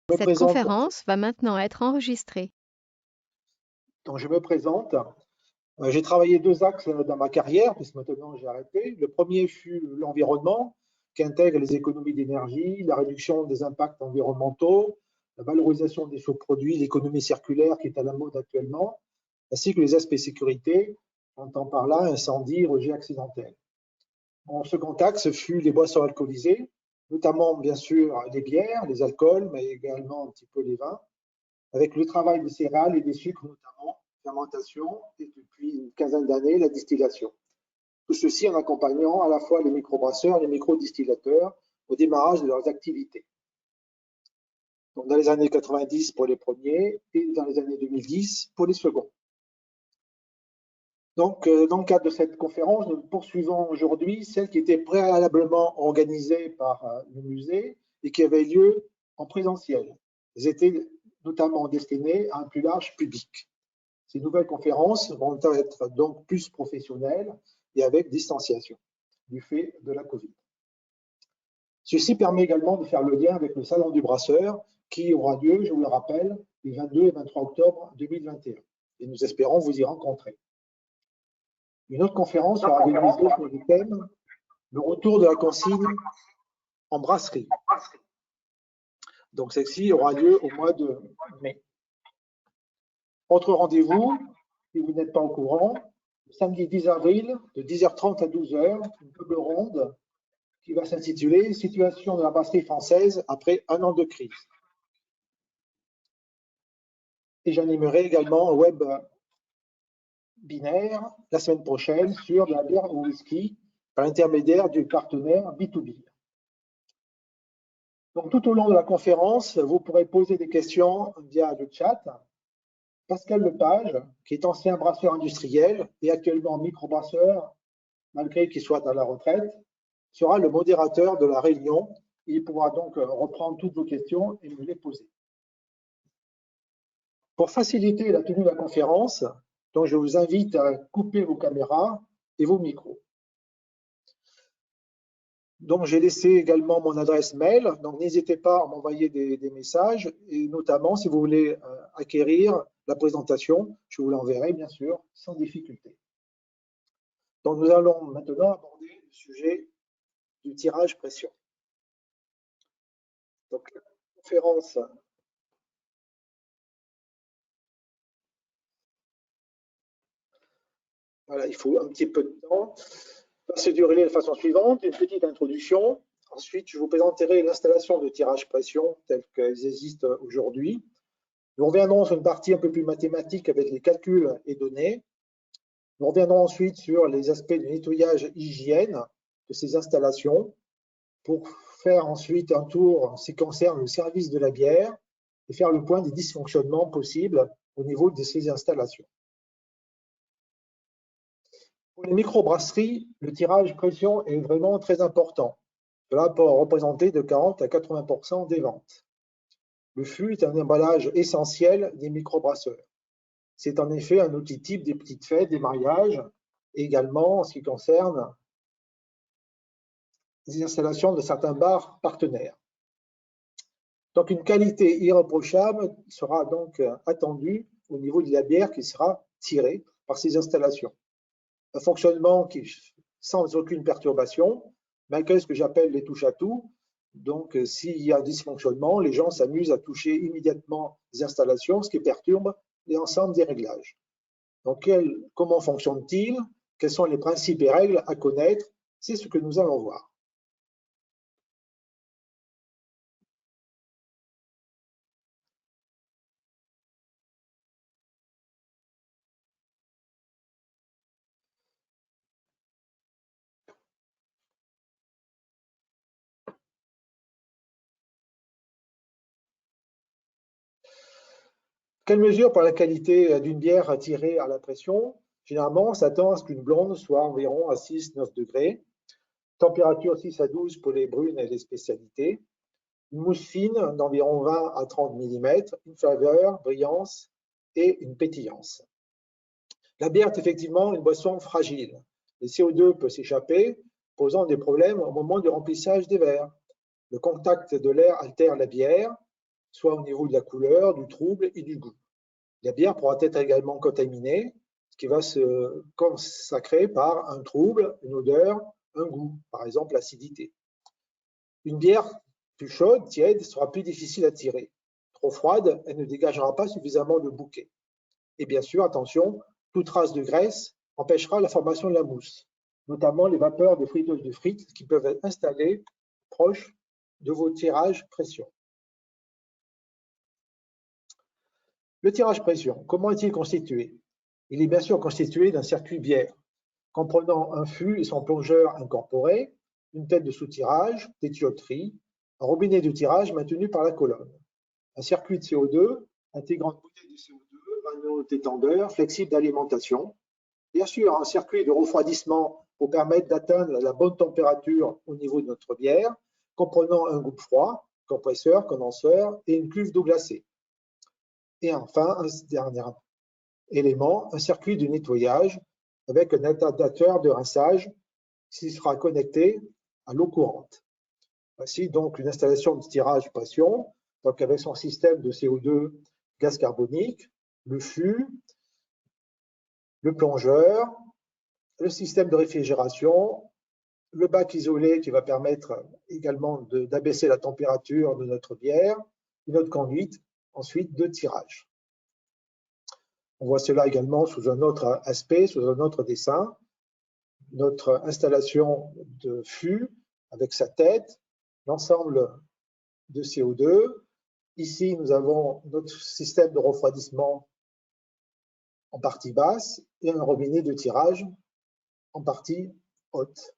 me Cette présente, conférence va maintenant être enregistrée. donc je me présente. J'ai travaillé deux axes dans ma carrière, puisque maintenant j'ai arrêté. Le premier fut l'environnement, qui intègre les économies d'énergie, la réduction des impacts environnementaux, la valorisation des sous-produits, l'économie circulaire qui est à la mode actuellement, ainsi que les aspects sécurité, on entend par là incendie, rejet accidentel. Mon second axe fut les boissons alcoolisées, notamment bien sûr les bières, les alcools, mais également un petit peu les vins, avec le travail des céréales et des sucres notamment, fermentation et depuis une quinzaine d'années la distillation. Tout ceci en accompagnant à la fois les microbrasseurs et les microdistillateurs au démarrage de leurs activités. Donc dans les années 90 pour les premiers et dans les années 2010 pour les seconds. Donc, dans le cadre de cette conférence, nous poursuivons aujourd'hui celle qui était préalablement organisée par le musée et qui avait lieu en présentiel. Elles étaient notamment destinées à un plus large public. Ces nouvelles conférences vont être donc plus professionnelles et avec distanciation du fait de la Covid. Ceci permet également de faire le lien avec le Salon du Brasseur qui aura lieu, je vous le rappelle, les 22 et 23 octobre 2021. Et nous espérons vous y rencontrer. Une autre conférence sera organisée sur le thème « Le retour de la consigne en brasserie ». Donc celle-ci aura lieu au mois de mai. Autre rendez-vous, si vous n'êtes pas au courant, le samedi 10 avril, de 10h30 à 12h, une table ronde qui va s'intituler « Situation de la brasserie française après un an de crise ». Et j'animerai également un web binaire la semaine prochaine sur la bière au whisky par l'intermédiaire du partenaire B2B. Donc, tout au long de la conférence, vous pourrez poser des questions via le chat. Pascal Lepage, qui est ancien brasseur industriel et actuellement microbrasseur, malgré qu'il soit à la retraite, sera le modérateur de la réunion. Il pourra donc reprendre toutes vos questions et me les poser. Pour faciliter la tenue de la conférence, donc je vous invite à couper vos caméras et vos micros. Donc, j'ai laissé également mon adresse mail, donc n'hésitez pas à m'envoyer des messages, et notamment si vous voulez acquérir la présentation, je vous l'enverrai bien sûr sans difficulté. Donc, nous allons maintenant aborder le sujet du tirage pression. Donc, la conférence voilà, il faut un petit peu de temps. Ça va se dérouler de la façon suivante, une petite introduction. Ensuite, je vous présenterai l'installation de tirage pression telles qu'elles existent aujourd'hui. Nous reviendrons sur une partie un peu plus mathématique avec les calculs et données. Nous reviendrons ensuite sur les aspects de nettoyage hygiène de ces installations pour faire ensuite un tour en ce qui concerne le service de la bière et faire le point des dysfonctionnements possibles au niveau de ces installations. Pour les microbrasseries, le tirage pression est vraiment très important. Cela peut représenter de 40 à 80% des ventes. Le fût est un emballage essentiel des microbrasseurs. C'est en effet un outil type des petites fêtes, des mariages, également en ce qui concerne les installations de certains bars partenaires. Donc une qualité irréprochable sera donc attendue au niveau de la bière qui sera tirée par ces installations. Un fonctionnement qui, sans aucune perturbation, malgré ce que j'appelle les touche-à-tout. Donc s'il y a un dysfonctionnement, les gens s'amusent à toucher immédiatement les installations, ce qui perturbe l'ensemble des réglages. Donc comment fonctionne-t-il? Quels sont les principes et règles à connaître? C'est ce que nous allons voir. Quelle mesure pour la qualité d'une bière tirée à la pression? Généralement, on s'attend à ce qu'une blonde soit environ à 6-9 degrés. Température 6 à 12 pour les brunes et les spécialités. Une mousse fine d'environ 20 à 30 mm, une faveur, brillance et une pétillance. La bière est effectivement une boisson fragile. Le CO2 peut s'échapper, posant des problèmes au moment du remplissage des verres. Le contact de l'air altère la bière. soit au niveau de la couleur, du trouble et du goût. La bière pourra être également contaminée, ce qui va se consacrer par un trouble, une odeur, un goût, par exemple l'acidité. Une bière plus chaude, tiède, sera plus difficile à tirer. Trop froide, elle ne dégagera pas suffisamment de bouquet. Et bien sûr, attention, toute trace de graisse empêchera la formation de la mousse, notamment les vapeurs de friteuse de frites qui peuvent être installées proche de vos tirages pression. Le tirage pression, comment est-il constitué? Il est bien sûr constitué d'un circuit bière, comprenant un fût et son plongeur incorporé, une tête de soutirage, des tuyauteries, un robinet de tirage maintenu par la colonne, un circuit de CO2 intégrant une bouteille de CO2, panneau d'étendeur, flexible d'alimentation, bien sûr un circuit de refroidissement pour permettre d'atteindre la bonne température au niveau de notre bière, comprenant un groupe froid, compresseur, condenseur et une cuve d'eau glacée. Et enfin, un dernier élément, un circuit de nettoyage avec un adaptateur de rinçage qui sera connecté à l'eau courante. Voici donc une installation de tirage pression, donc avec son système de CO2 gaz carbonique, le fût, le plongeur, le système de réfrigération, le bac isolé qui va permettre également d'abaisser la température de notre bière, une autre conduite, ensuite de tirage. On voit cela également sous un autre aspect, sous un autre dessin. Notre installation de fût avec sa tête, l'ensemble de CO2. Ici, nous avons notre système de refroidissement en partie basse et un robinet de tirage en partie haute.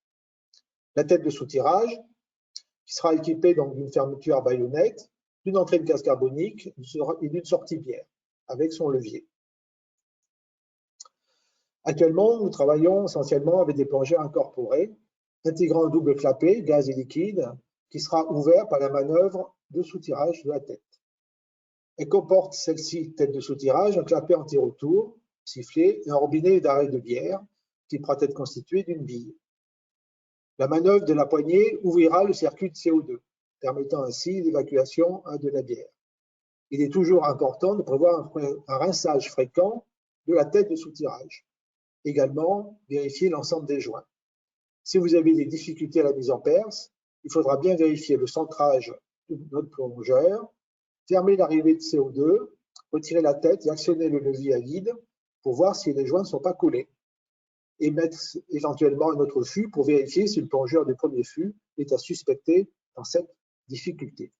La tête de soutirage qui sera équipée d'une fermeture à baïonnette, d'une entrée de gaz carbonique et d'une sortie bière avec son levier. Actuellement, nous travaillons essentiellement avec des plongeurs incorporés, intégrant un double clapet, gaz et liquide, qui sera ouvert par la manœuvre de soutirage de la tête. Elle comporte celle-ci, tête de soutirage, un clapet anti-retour, sifflet et un robinet d'arrêt de bière qui pourra être constitué d'une bille. La manœuvre de la poignée ouvrira le circuit de CO2, permettant ainsi l'évacuation de la bière. Il est toujours important de prévoir un rinçage fréquent de la tête de soutirage. Également, vérifier l'ensemble des joints. Si vous avez des difficultés à la mise en perce, il faudra bien vérifier le centrage de notre plongeur, fermer l'arrivée de CO2, retirer la tête et actionner le levier à vide pour voir si les joints ne sont pas collés et mettre éventuellement un autre fût pour vérifier si le plongeur du premier fût est à suspecter dans cette difficulté.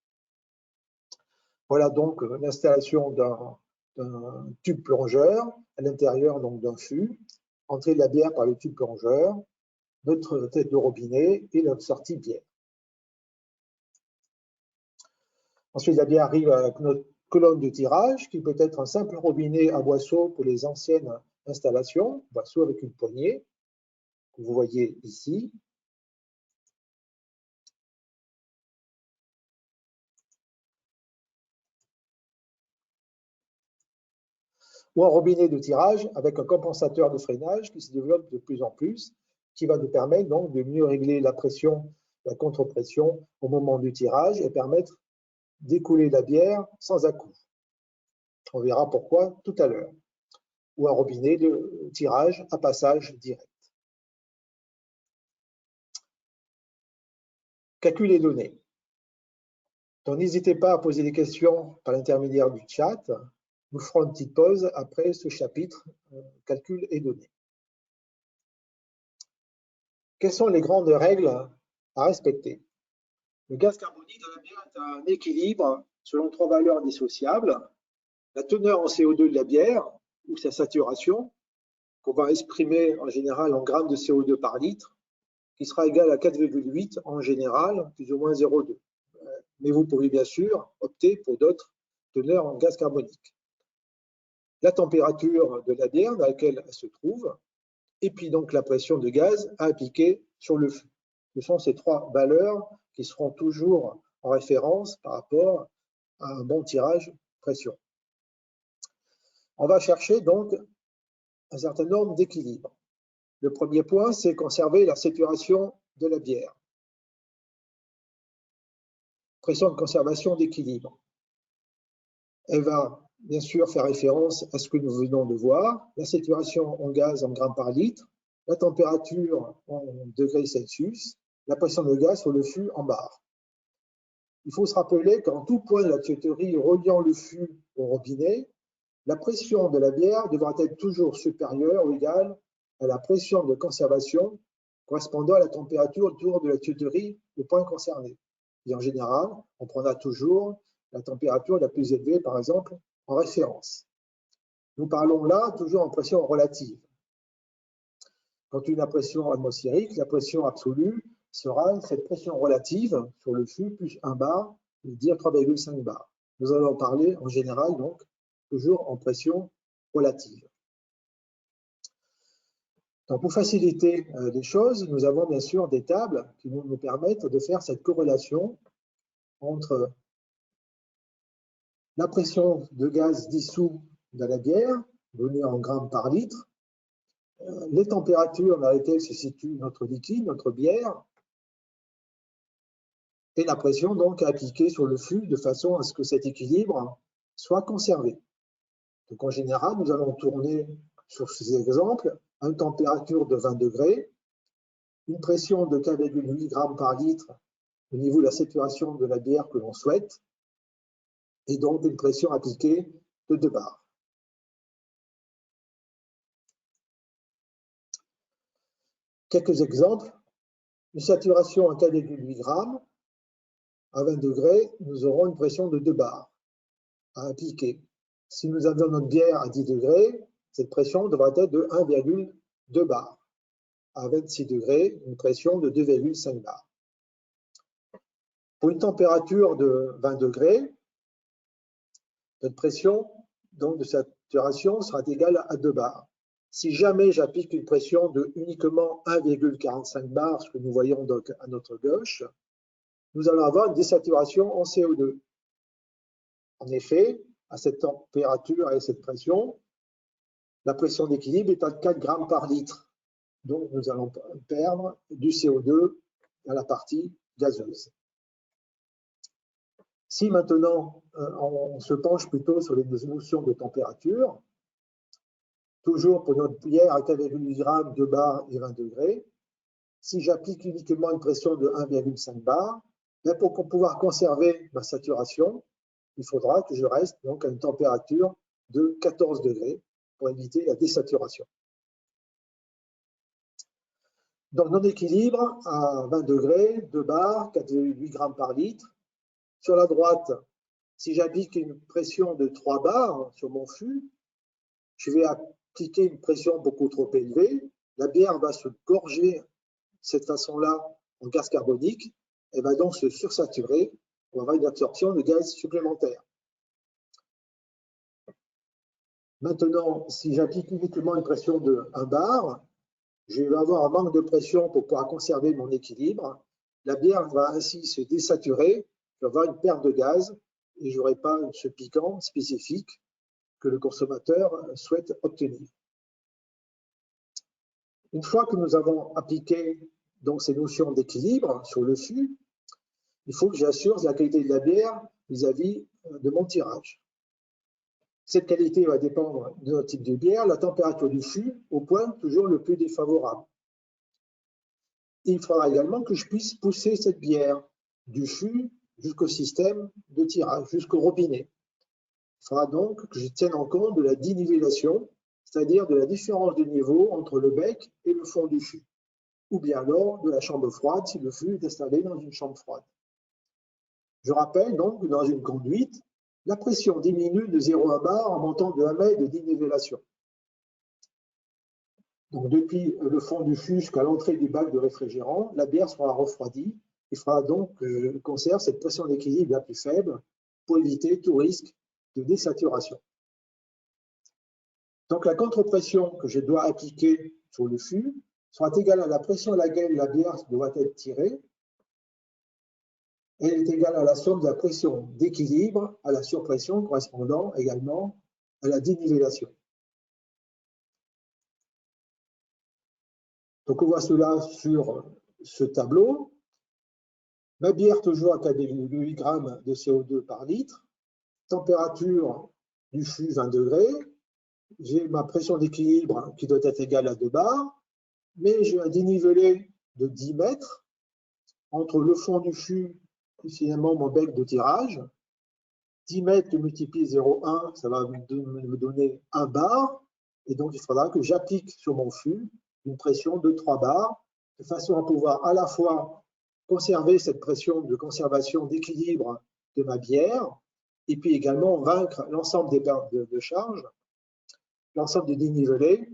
Voilà donc l'installation d'un tube plongeur à l'intérieur d'un fût, entrée de la bière par le tube plongeur, notre tête de robinet et notre sortie bière. Ensuite, la bière arrive avec notre colonne de tirage qui peut être un simple robinet à boisseau pour les anciennes installations, boisseau avec une poignée, que vous voyez ici. Ou un robinet de tirage avec un compensateur de freinage qui se développe de plus en plus, qui va nous permettre donc de mieux régler la pression, la contre-pression au moment du tirage et permettre d'écouler la bière sans à-coups. On verra pourquoi tout à l'heure. Ou un robinet de tirage à passage direct. Calcul des données. Donc n'hésitez pas à poser des questions par l'intermédiaire du chat. Nous ferons une petite pause après ce chapitre calcul et données. Quelles sont les grandes règles à respecter? Le gaz carbonique dans la bière est un équilibre selon trois valeurs dissociables. La teneur en CO2 de la bière ou sa saturation, qu'on va exprimer en général en grammes de CO2 par litre, qui sera égal à 4,8 en général, plus ou moins 0,2. Mais vous pouvez bien sûr opter pour d'autres teneurs en gaz carbonique. La température de la bière dans laquelle elle se trouve, et puis donc la pression de gaz à appliquer sur le fût. Ce sont ces trois valeurs qui seront toujours en référence par rapport à un bon tirage pression. On va chercher donc un certain nombre d'équilibres. Le premier point, c'est conserver la saturation de la bière. Pression de conservation d'équilibre. Elle va bien sûr faire référence à ce que nous venons de voir, la saturation en gaz en grammes par litre, la température en degrés Celsius, la pression de gaz sur le fût en bar. Il faut se rappeler qu'en tout point de la tuyauterie reliant le fût au robinet, la pression de la bière devra être toujours supérieure ou égale à la pression de conservation correspondant à la température autour de la tuyauterie au point concerné. Et en général, on prendra toujours la température la plus élevée, par exemple, en référence. Nous parlons là toujours en pression relative. Quand une pression atmosphérique, la pression absolue sera cette pression relative sur le fût plus 1 bar, c'est-à-dire 3,5 bars. Nous allons parler en général, donc, toujours en pression relative. Donc, pour faciliter les choses, nous avons bien sûr des tables qui vont nous permettre de faire cette corrélation entre la pression de gaz dissous dans la bière, donnée en grammes par litre, les températures dans lesquelles se situe notre liquide, notre bière, et la pression donc appliquée sur le fût de façon à ce que cet équilibre soit conservé. Donc en général, nous allons tourner sur ces exemples à une température de 20 degrés, une pression de 4,8 grammes par litre au niveau de la saturation de la bière que l'on souhaite, et donc une pression appliquée de 2 bars. Quelques exemples. Une saturation à 4,8 grammes, à 20 degrés, nous aurons une pression de 2 bars à appliquer. Si nous avions notre bière à 10 degrés, cette pression devra être de 1,2 bars. À 26 degrés, une pression de 2,5 bars. Pour une température de 20 degrés, notre pression donc, de saturation sera égale à 2 bars. Si jamais j'applique une pression de uniquement 1,45 bars, ce que nous voyons donc à notre gauche, nous allons avoir une désaturation en CO2. En effet, à cette température et cette pression, la pression d'équilibre est à 4 grammes par litre. Donc, nous allons perdre du CO2 à la partie gazeuse. Si maintenant, on se penche plutôt sur les notions de température, toujours pour notre bière à 4,8 grammes, 2 bars et 20 degrés, si j'applique uniquement une pression de 1,5 bar, pour pouvoir conserver ma saturation, il faudra que je reste donc à une température de 14 degrés pour éviter la désaturation. Donc, non-équilibre à 20 degrés, 2 bars, 4,8 grammes par litre. Sur la droite, si j'applique une pression de 3 bars sur mon fût, je vais appliquer une pression beaucoup trop élevée. La bière va se gorger de cette façon-là en gaz carbonique. Elle va donc se sursaturer. On va avoir une absorption de gaz supplémentaire. Maintenant, si j'applique uniquement une pression de 1 bar, je vais avoir un manque de pression pour pouvoir conserver mon équilibre. La bière va ainsi se désaturer, je vais avoir une perte de gaz et je n'aurai pas ce piquant spécifique que le consommateur souhaite obtenir. Une fois que nous avons appliqué donc ces notions d'équilibre sur le fût, il faut que j'assure la qualité de la bière vis-à-vis de mon tirage. Cette qualité va dépendre de notre type de bière, la température du fût, au point toujours le plus défavorable. Il faudra également que je puisse pousser cette bière du fût jusqu'au système de tirage, jusqu'au robinet. Il faudra donc que je tienne en compte de la dénivellation, c'est-à-dire de la différence de niveau entre le bec et le fond du fût, ou bien alors de la chambre froide si le fût est installé dans une chambre froide. Je rappelle donc que dans une conduite, la pression diminue de 0,1 bar en montant de 1 mètre de dénivellation. Donc depuis le fond du fût jusqu'à l'entrée du bac de réfrigérant, la bière sera refroidie. Il faudra donc que je conserve cette pression d'équilibre la plus faible pour éviter tout risque de désaturation. Donc la contrepression que je dois appliquer sur le fût sera égale à la pression à laquelle la bière doit être tirée. Elle est égale à la somme de la pression d'équilibre à la surpression correspondant également à la dénivellation. Donc on voit cela sur ce tableau. Ma bière toujours à 4,8 grammes de CO2 par litre. température du fût 20 degrés, j'ai ma pression d'équilibre qui doit être égale à 2 bars, mais j'ai un dénivelé de 10 mètres entre le fond du fût et finalement mon bec de tirage. 10 mètres multiplié 0,1, ça va me donner 1 bar, et donc il faudra que j'applique sur mon fût une pression de 3 bars, de façon à pouvoir à la fois conserver cette pression de conservation d'équilibre de ma bière, et puis également vaincre l'ensemble des pertes de charge, l'ensemble des dénivelés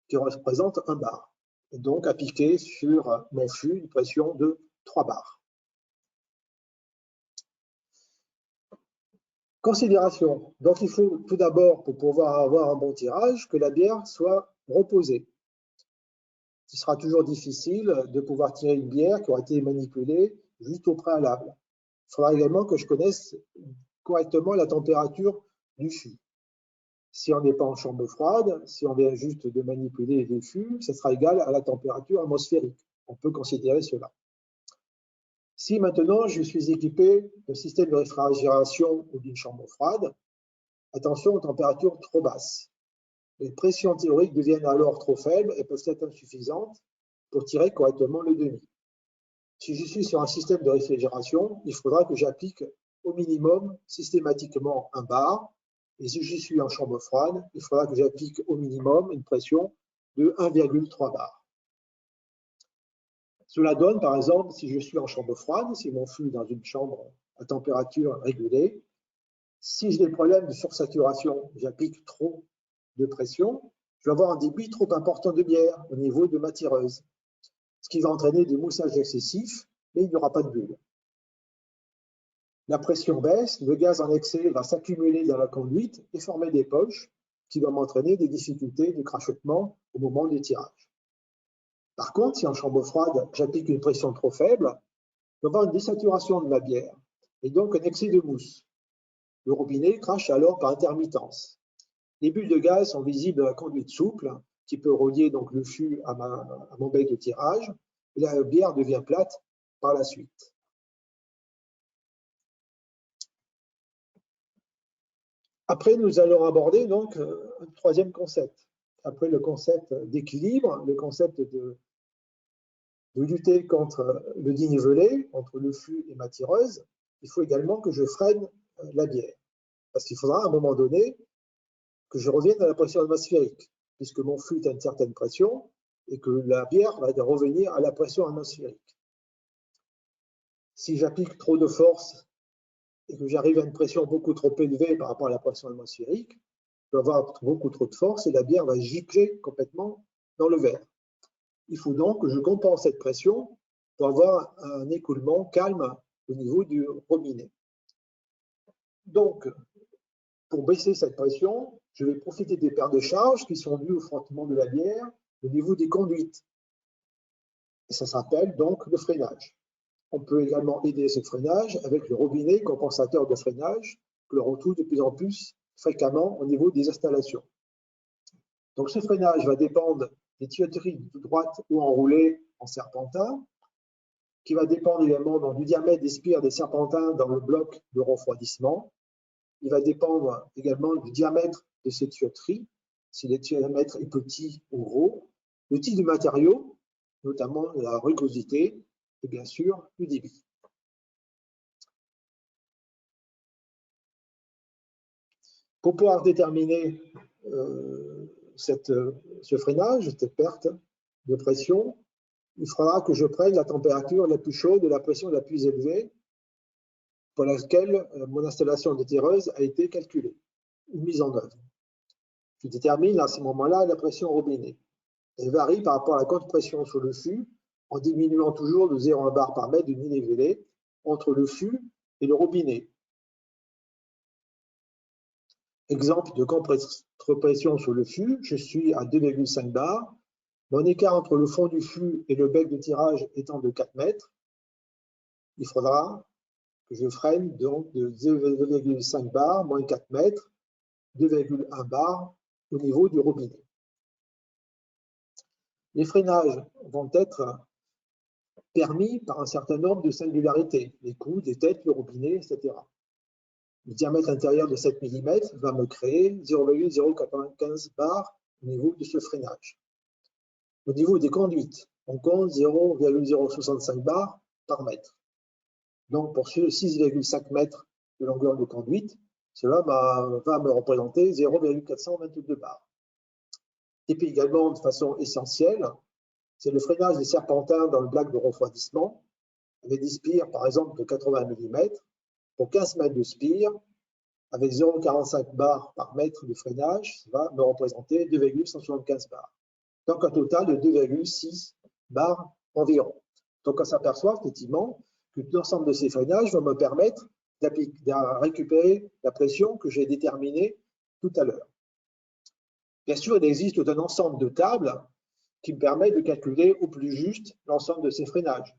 qui représentent 1 bar. Et donc appliquer sur mon fût une pression de 3 bars. Considération. Donc il faut tout d'abord, pour pouvoir avoir un bon tirage, que la bière soit reposée. Ce sera toujours difficile de pouvoir tirer une bière qui aura été manipulée juste au préalable. Il faudra également que je connaisse correctement la température du fût. Si on n'est pas en chambre froide, si on vient juste de manipuler le fût, ce sera égal à la température atmosphérique. On peut considérer cela. Si maintenant je suis équipé d'un système de réfrigération ou d'une chambre froide, attention aux températures trop basses. Les pressions théoriques deviennent alors trop faibles et peuvent être insuffisantes pour tirer correctement le demi. Si je suis sur un système de réfrigération, il faudra que j'applique au minimum systématiquement 1 bar. Et si je suis en chambre froide, il faudra que j'applique au minimum une pression de 1,3 bar. Cela donne, par exemple, si je suis en chambre froide, si mon fût est dans une chambre à température régulée, si j'ai des problèmes de sursaturation, j'applique trop de pression, je vais avoir un débit trop important de bière au niveau de ma tireuse, ce qui va entraîner des moussages excessifs, mais il n'y aura pas de bulle. La pression baisse, le gaz en excès va s'accumuler dans la conduite et former des poches qui vont m'entraîner des difficultés de crachotement au moment du tirage. Par contre, si en chambre froide, j'applique une pression trop faible, je vais avoir une désaturation de ma bière et donc un excès de mousse. Le robinet crache alors par intermittence. Les bulles de gaz sont visibles dans la conduite souple qui peut relier donc le fût à mon bec de tirage et la bière devient plate par la suite. Après, nous allons aborder donc un troisième concept. Après le concept d'équilibre, le concept de lutter contre le dénivelé, entre le fût et ma tireuse, il faut également que je freine la bière. Parce qu'il faudra à un moment donné que je revienne à la pression atmosphérique, puisque mon fût est à une certaine pression et que la bière va revenir à la pression atmosphérique. Si j'applique trop de force et que j'arrive à une pression beaucoup trop élevée par rapport à la pression atmosphérique, je vais avoir beaucoup trop de force et la bière va gicler complètement dans le verre. Il faut donc que je compense cette pression pour avoir un écoulement calme au niveau du robinet. Donc, pour baisser cette pression, je vais profiter des pertes de charge qui sont dues au frottement de la bière au niveau des conduites. Et ça s'appelle donc le freinage. On peut également aider ce freinage avec le robinet compensateur de freinage que l'on retrouve de plus en plus fréquemment au niveau des installations. Donc ce freinage va dépendre des tuyauteries de droite ou enroulées en serpentin, qui va dépendre également du diamètre des spires des serpentins dans le bloc de refroidissement. Il va dépendre également du diamètre de ces tuyauteries, si le diamètre est petit ou gros, le type de matériau, notamment la rugosité, et bien sûr le débit. Pour pouvoir déterminer ce freinage, cette perte de pression, il faudra que je prenne la température la plus chaude et la pression la plus élevée pour laquelle mon installation de tireuse a été calculée ou mise en œuvre. Je détermine à ce moment-là la pression robinet. Elle varie par rapport à la cote pression sur le fût en diminuant toujours de 0,1 bar par mètre de dénivelé entre le fût et le robinet. Exemple de contre-pression sur le fût, je suis à 2,5 bars. Mon écart entre le fond du fût et le bec de tirage étant de 4 mètres, il faudra que je freine donc de 2,5 bars moins 4 mètres, 2,1 bars au niveau du robinet. Les freinages vont être permis par un certain nombre de singularités, les coudes, les têtes, le robinet, etc. Le diamètre intérieur de 7 mm va me créer 0,095 bar au niveau de ce freinage. Au niveau des conduites, on compte 0,065 bar par mètre. Donc pour ce 6,5 mètres de longueur de conduite, cela va me représenter 0,422 bar. Et puis également, de façon essentielle, c'est le freinage des serpentins dans le bloc de refroidissement, avec des spires par exemple de 80 mm. Pour 15 mètres de spire, avec 0,45 bar par mètre de freinage, ça va me représenter 2,175 bar. Donc un total de 2,6 bar environ. Donc on s'aperçoit effectivement que l'ensemble de ces freinages va me permettre de récupérer la pression que j'ai déterminée tout à l'heure. Bien sûr, il existe un ensemble de tables qui me permet de calculer au plus juste l'ensemble de ces freinages.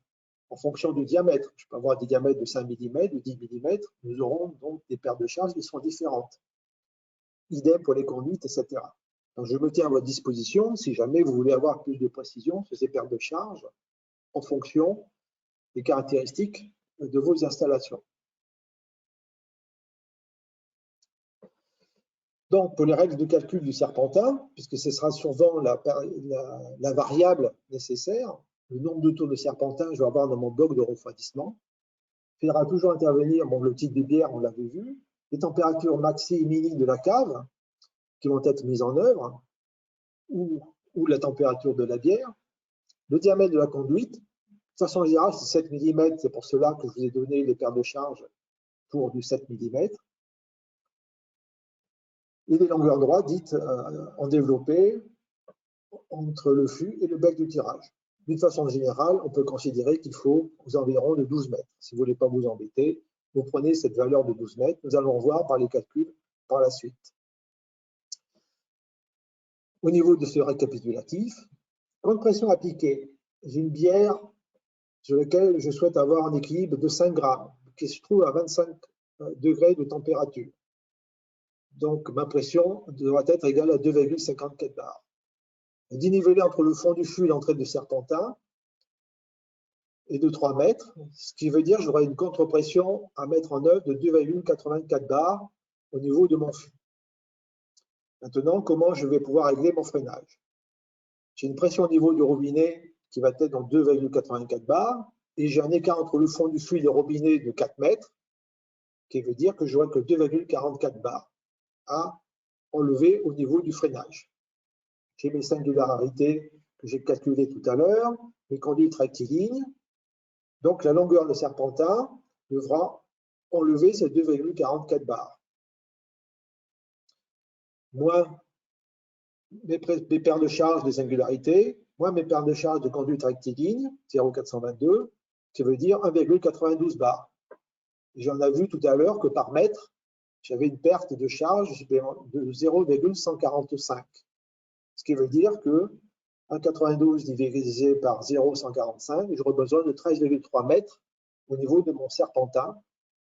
En fonction du diamètre, je peux avoir des diamètres de 5 mm, de 10 mm, nous aurons donc des paires de charges qui seront différentes. Idem pour les conduites, etc. Donc je me tiens à votre disposition si jamais vous voulez avoir plus de précision sur ces paires de charges en fonction des caractéristiques de vos installations. Donc, pour les règles de calcul du serpentin, puisque ce sera souvent la variable nécessaire, le nombre de tours de serpentin que je vais avoir dans mon bloc de refroidissement, il faudra toujours intervenir, bon, le type de bière, on l'avait vu, les températures maxi et mini de la cave qui vont être mises en œuvre, ou la température de la bière, le diamètre de la conduite. De façon générale, c'est 7 mm, c'est pour cela que je vous ai donné les paires de charge pour du 7 mm. Et les longueurs droites dites en développé entre le fût et le bec de tirage. D'une façon générale, on peut considérer qu'il faut aux environs de 12 mètres. Si vous ne voulez pas vous embêter, vous prenez cette valeur de 12 mètres. Nous allons voir par les calculs par la suite. Au niveau de ce récapitulatif, grande pression appliquée. J'ai une bière sur laquelle je souhaite avoir un équilibre de 5 grammes, qui se trouve à 25 degrés de température. Donc, ma pression devra être égale à 2,54 bars. Dénivelé entre le fond du fût et l'entrée de serpentin est de 3 mètres, ce qui veut dire que j'aurai une contre-pression à mettre en œuvre de 2,84 bars au niveau de mon fût. Maintenant, comment je vais pouvoir régler mon freinage? J'ai une pression au niveau du robinet qui va être dans 2,84 bars et j'ai un écart entre le fond du fût et le robinet de 4 mètres, qui veut dire que je n'aurai que 2,44 bars à enlever au niveau du freinage. J'ai mes singularités que j'ai calculées tout à l'heure, mes conduites rectilignes. Donc la longueur de serpentin devra enlever ces 2,44 bars. Moins mes paires de charges de singularité, moins mes paires de charges de conduite rectiligne, 0,422, qui veut dire 1,92 bars. J'en ai vu tout à l'heure que par mètre, j'avais une perte de charge de 0,145. Ce qui veut dire que 1,92 divisé par 0,145, j'aurai besoin de 13,3 mètres au niveau de mon serpentin,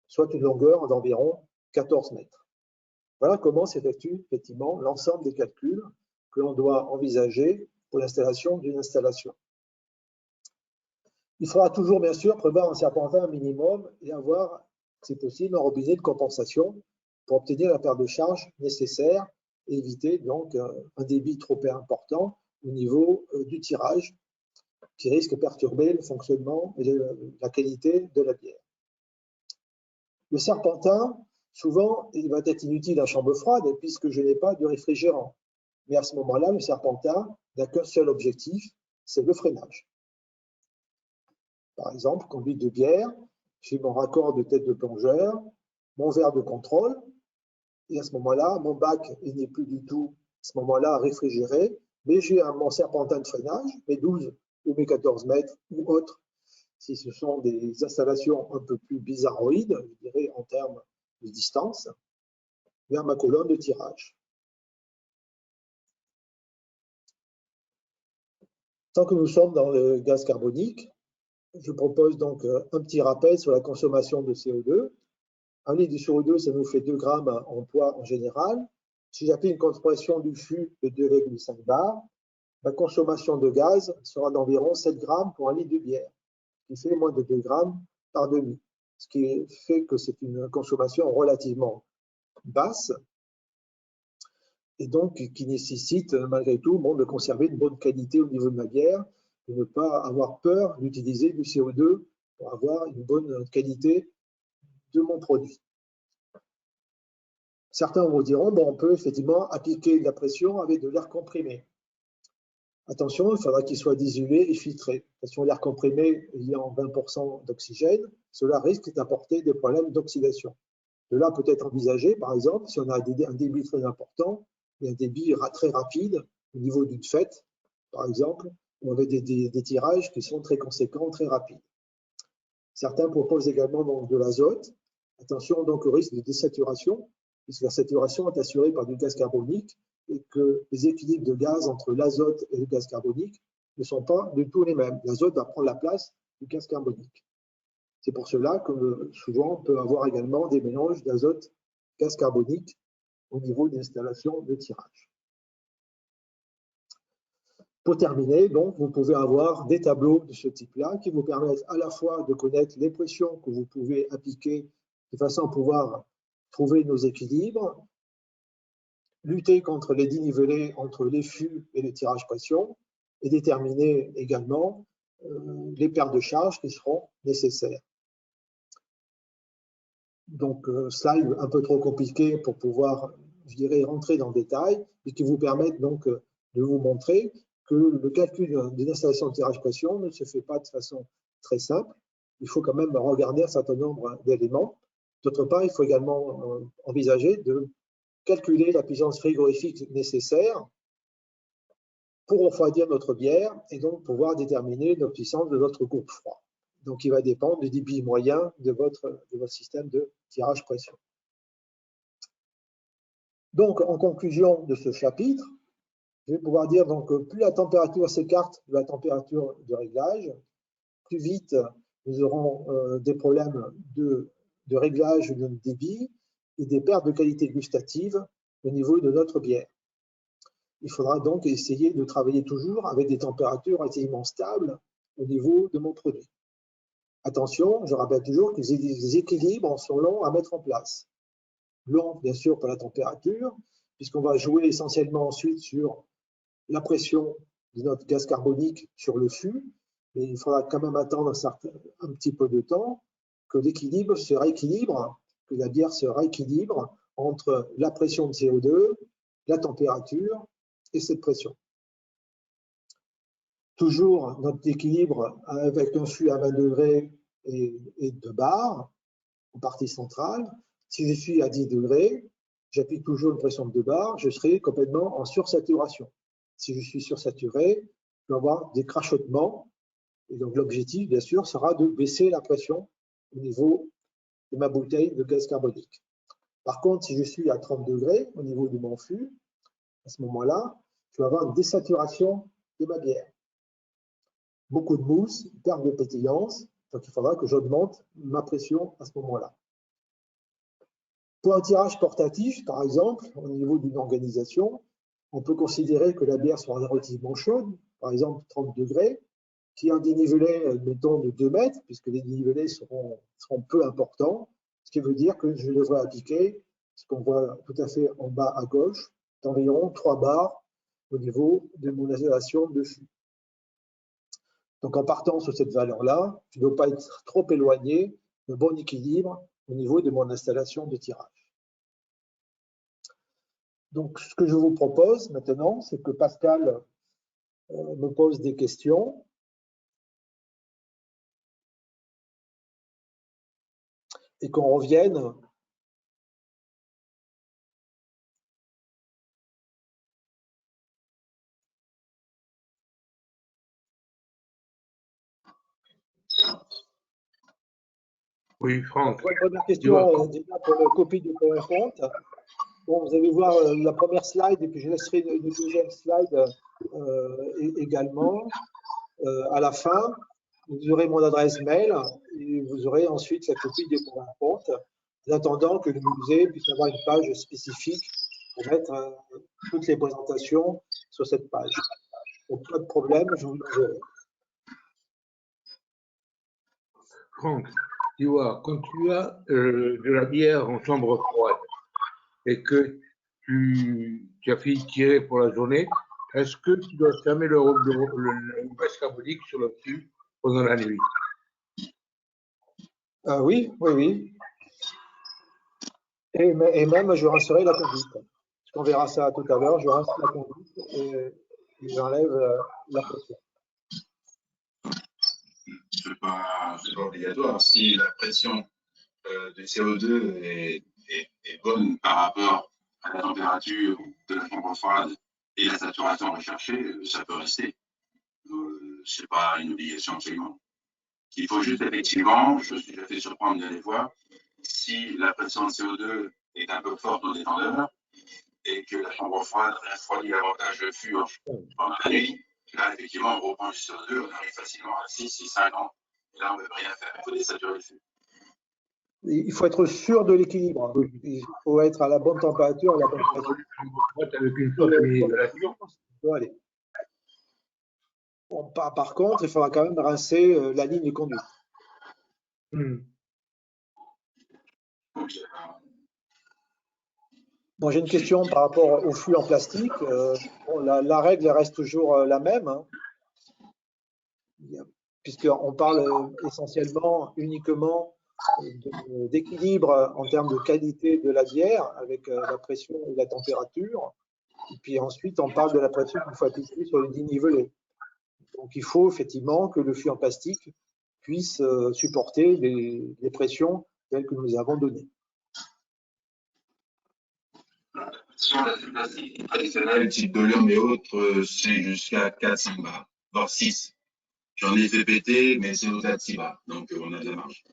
soit une longueur d'environ 14 mètres. Voilà comment s'effectue effectivement l'ensemble des calculs que l'on doit envisager pour l'installation d'une installation. Il faudra toujours, bien sûr, prévoir un serpentin minimum et avoir, si possible, un robinet de compensation pour obtenir la paire de charge nécessaire et éviter donc un débit trop important au niveau du tirage qui risque de perturber le fonctionnement et la qualité de la bière. Le serpentin, souvent, il va être inutile en chambre froide puisque je n'ai pas de réfrigérant. Mais à ce moment-là, le serpentin n'a qu'un seul objectif, c'est le freinage. Par exemple, conduite de bière, j'ai mon raccord de tête de plongeur, mon verre de contrôle, et à ce moment-là, mon bac n'est plus du tout, à ce moment-là, réfrigéré, mais j'ai mon serpentin de freinage, mes 12 ou mes 14 mètres ou autres, si ce sont des installations un peu plus bizarroïdes, je dirais en termes de distance, vers ma colonne de tirage. Tant que nous sommes dans le gaz carbonique, je propose donc un petit rappel sur la consommation de CO2. Un litre de CO2, ça nous fait 2 grammes en poids en général. Si j'applique une compression du fût de 2,5 bars, la consommation de gaz sera d'environ 7 grammes pour un litre de bière, qui fait moins de 2 grammes par demi. ce qui fait que c'est une consommation relativement basse et donc qui nécessite malgré tout de conserver une bonne qualité au niveau de ma bière, de ne pas avoir peur d'utiliser du CO2 pour avoir une bonne qualité de mon produit. Certains vous diront, on peut effectivement appliquer de la pression avec de l'air comprimé. Attention, il faudra qu'il soit désillué et filtré. Attention, l'air comprimé ayant 20% d'oxygène, cela risque d'apporter des problèmes d'oxydation. Cela peut être envisagé, par exemple, si on a un débit très important et un débit très rapide au niveau d'une fête, par exemple, où on avait des tirages qui sont très conséquents, très rapides. Certains proposent également donc, de l'azote. Attention donc au risque de désaturation, puisque la saturation est assurée par du gaz carbonique et que les équilibres de gaz entre l'azote et le gaz carbonique ne sont pas du tout les mêmes. L'azote va prendre la place du gaz carbonique. C'est pour cela que souvent on peut avoir également des mélanges d'azote gaz carbonique au niveau des installations de tirage. Pour terminer, donc, vous pouvez avoir des tableaux de ce type-là qui vous permettent à la fois de connaître les pressions que vous pouvez appliquer de façon à pouvoir trouver nos équilibres, lutter contre les dénivelés entre les fûts et le tirage pression et déterminer également les pertes de charge qui seront nécessaires. Donc, slide un peu trop compliqué pour pouvoir, je dirais, rentrer dans le détail, mais qui vous permettent donc de vous montrer que le calcul d'une installation de tirage pression ne se fait pas de façon très simple. Il faut quand même regarder un certain nombre d'éléments. D'autre part, il faut également envisager de calculer la puissance frigorifique nécessaire pour refroidir notre bière et donc pouvoir déterminer la puissance de notre groupe froid. Donc, il va dépendre du débit moyen de votre système de tirage pression. Donc, en conclusion de ce chapitre, je vais pouvoir dire donc plus la température s'écarte de la température de réglage, plus vite nous aurons des problèmes de réglage de débit et des pertes de qualité gustative au niveau de notre bière. Il faudra donc essayer de travailler toujours avec des températures relativement stables au niveau de mon produit. Attention, je rappelle toujours que les équilibres sont longs à mettre en place. Long, bien sûr, pour la température, puisqu'on va jouer essentiellement ensuite sur la pression de notre gaz carbonique sur le fût, mais il faudra quand même attendre un petit peu de temps que l'équilibre se rééquilibre, que la bière se rééquilibre entre la pression de CO2, la température et cette pression. Toujours notre équilibre avec un fût à 20 degrés et 2 bars en partie centrale. Si je suis à 10 degrés, j'applique toujours une pression de 2 bars, je serai complètement en sursaturation. Si je suis sursaturé, je vais avoir des crachotements. Et donc l'objectif, bien sûr, sera de baisser la pression au niveau de ma bouteille de gaz carbonique. Par contre, si je suis à 30 degrés au niveau de mon fût, à ce moment-là, je vais avoir une désaturation de ma bière. Beaucoup de mousse, perte de pétillance, donc il faudra que j'augmente ma pression à ce moment-là. Pour un tirage portatif, par exemple, au niveau d'une organisation, on peut considérer que la bière soit relativement chaude, par exemple 30 degrés, qui a un dénivelé, mettons, de 2 mètres, puisque les dénivelés seront peu importants, ce qui veut dire que je devrais appliquer, ce qu'on voit tout à fait en bas à gauche, d'environ 3 bars au niveau de mon installation de fût. Donc en partant sur cette valeur-là, je ne dois pas être trop éloigné d'un bon équilibre au niveau de mon installation de tirage. Donc ce que je vous propose maintenant, c'est que Pascal me pose des questions. Et qu'on revienne Oui, Franck. Première question déjà pour la copie de PowerPoint. Bon, vous allez voir la première slide et puis je laisserai une deuxième slide également. À la fin, vous aurez mon adresse mail et vous aurez ensuite la copie de PowerPoint, en attendant que le musée puisse avoir une page spécifique pour mettre toutes les présentations sur cette page. Donc, pas de problème, je vous l'enverrai. Franck, Tu vois, quand tu as de la bière en chambre froide et que tu as fini de tirer pour la journée, est-ce que tu dois fermer le vase carbonique sur le fût pendant la nuit? Oui, oui, oui. Et même, je rincerai la conduite. Parce qu'on verra ça tout à l'heure. Je rince la conduite et j'enlève la pression. C'est pas obligatoire. Si la pression du CO2 est bonne par rapport à la température de la chambre froide et la saturation recherchée, ça peut rester. C'est pas une obligation absolument. Il faut juste effectivement, je me suis déjà fait surprendre d'aller voir, si la pression de CO2 est un peu forte au détendeur et que la chambre froide refroidit davantage le fût pendant la nuit, là effectivement on reprend du CO2, on arrive facilement à 6,5 ans. Et là on ne peut rien faire, il faut désaturer le fût. Il faut être sûr de l'équilibre. Il faut être à la bonne température, à la bonne pression. Avec une forte nivellation. Allez. Bon, par contre, il faudra quand même rincer la ligne de conduite. Bon, j'ai une question par rapport au fût en plastique. Bon, la règle reste toujours la même, hein, puisqu'on parle essentiellement, uniquement d'équilibre en termes de qualité de la bière avec la pression et la température. Et puis ensuite, on parle de la pression qu'il faut appliquer sur le dénivelé. Donc, il faut effectivement que le fût en plastique puisse supporter les pressions telles que nous avons données. Sur la fût plastique traditionnelle, type Dolium et autres, c'est jusqu'à 4-5 bars, voire 6. J'en ai fait péter, mais c'est au-delà de 6 bars, donc on a de la marge.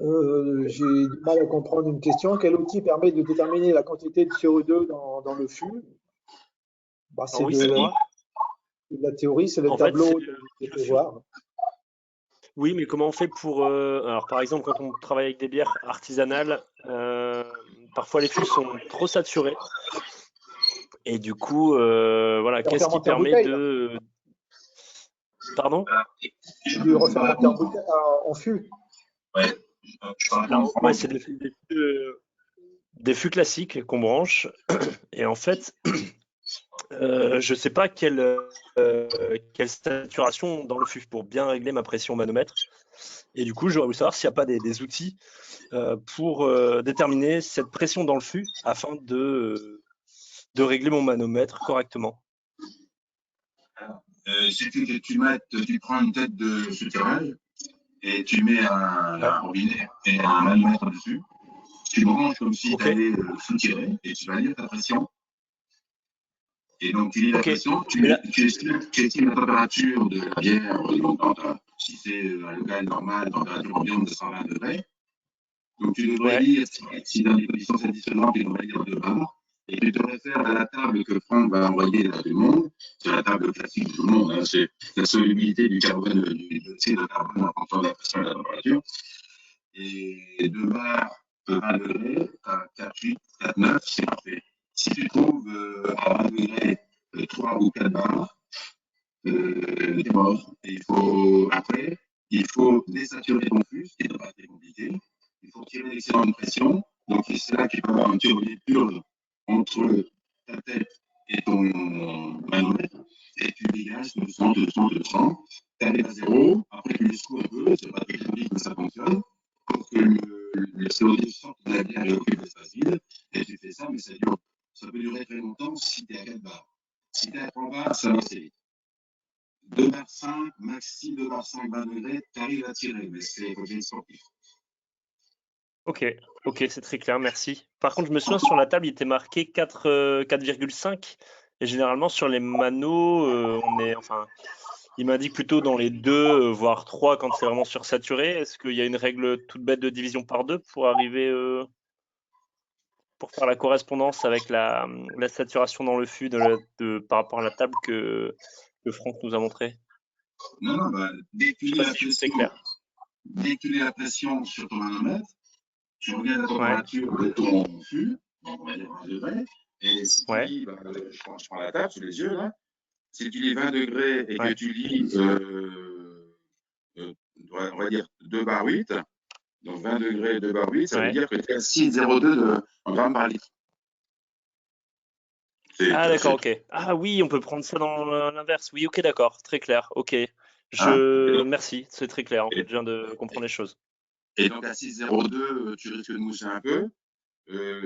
J'ai du mal à comprendre une question. Quel outil permet de déterminer la quantité de CO2 dans le fût? Bah, c'est Oui, de c'est moi. la théorie, c'est le En fait, tableau c'est de le fût. pouvoir. Oui, mais comment on fait pour... alors, par exemple, quand on travaille avec des bières artisanales, parfois les fûts sont trop saturés. Et du coup, voilà, qu'est-ce qui Refermenter en permet bouteille, de... Pardon? du refermenter en fût. Ouais. Alors, ouais, c'est des fûts classiques qu'on branche. Et en fait, je ne sais pas quelle saturation dans le fût pour bien régler ma pression manomètre. Et du coup, j'aurais voulu savoir s'il n'y a pas des outils pour déterminer cette pression dans le fût afin de régler mon manomètre correctement. Il suffit que tu prends une tête de souterrain et tu mets un robinet et un manomètre dessus. Tu branches comme si tu allais soutirer et tu vas lire ta pression. Et donc, tu lis la pression, tu estimes la température de la bière, si c'est un local normal, température ambiante de 120 degrés. Donc, tu devrais lire, si dans des conditions satisfaisantes, tu devrais lire 2 bars. Et tu te réfères à la table que Franck va envoyer à tout le monde. C'est la table classique de tout le monde. Hein. C'est la solubilité du carbone, du dioxyde de carbone en fonction de la pression et de la température. Et 2 bars de 20 degrés, à 4,8, 4,9, c'est parfait. Si tu trouves à 20 degrés 3 ou 4 bars, t'es mort. Et après, il faut désaturer ton fût, ce qui n'est pas très compliqué. Il faut tirer l'excédent de pression. Donc, c'est là qu'il peut y avoir un turbine pur entre ta tête et ton manomètre. Et tu dégages 200, 200, 200. Tu arrives à 0. Après, tu le secoues un peu. C'est pas très joli, mais ça fonctionne. Pour que le CO2 sorte de la bière et occupe l'espace vide. Et tu fais ça, mais ça peut durer très longtemps si tu es à 4 bars. Si tu es à 3 bars, ça va assez vite. 2 bars 5, maxi 2 bars 5, 20 degrés, tu arrives à tirer, mais c'est côté sportif. Ok, c'est très clair, merci. Par contre, je me souviens, sur la table, il était marqué 4,5. Et généralement, sur les manos, il m'indique plutôt dans les 2, voire 3 quand c'est vraiment sursaturé. Est-ce qu'il y a une règle toute bête de division par 2 pour arriver, pour faire la correspondance avec la saturation dans le fût par rapport à la table que Franck nous a montré? Non, dès que tu lis la pression sur ton manomètre, tu regardes la température de ton fût donc on va dire 20 degrés. Et si tu Ouais. lis, je prends la table sous les yeux, là. Si tu lis 20 degrés et que Ouais. tu lis, on va dire 2 bar 8, donc 20 degrés, 2 bar 8, ça veut Ouais. dire que tu es à 6,02 en grammes par litre. Ah, d'accord, ok. Ah oui, on peut prendre ça dans l'inverse. Oui, ok, d'accord. Très clair. Ok. Hein, Merci, c'est très clair. En fait, je viens de comprendre les choses. et donc à 6,02, tu risques de mousser un peu.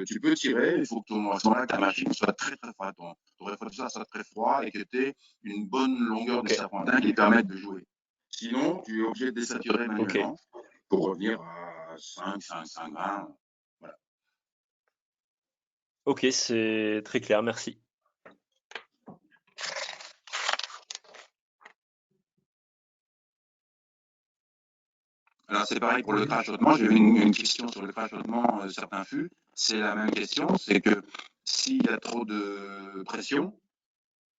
Tu peux tirer, il faut que à ce moment-là, ta machine soit très très froide, ton réfrigérateur soit très froid et que tu aies une bonne longueur de Ok. serpentin qui permette de jouer. Sinon, tu es obligé de désaturer manuellement pour revenir à 5 grains. Voilà. Ok, c'est très clair. Merci. Alors c'est pareil pour le crachotement. J'ai eu une question sur le crachotement de certains fûts. C'est la même question, c'est que s'il y a trop de pression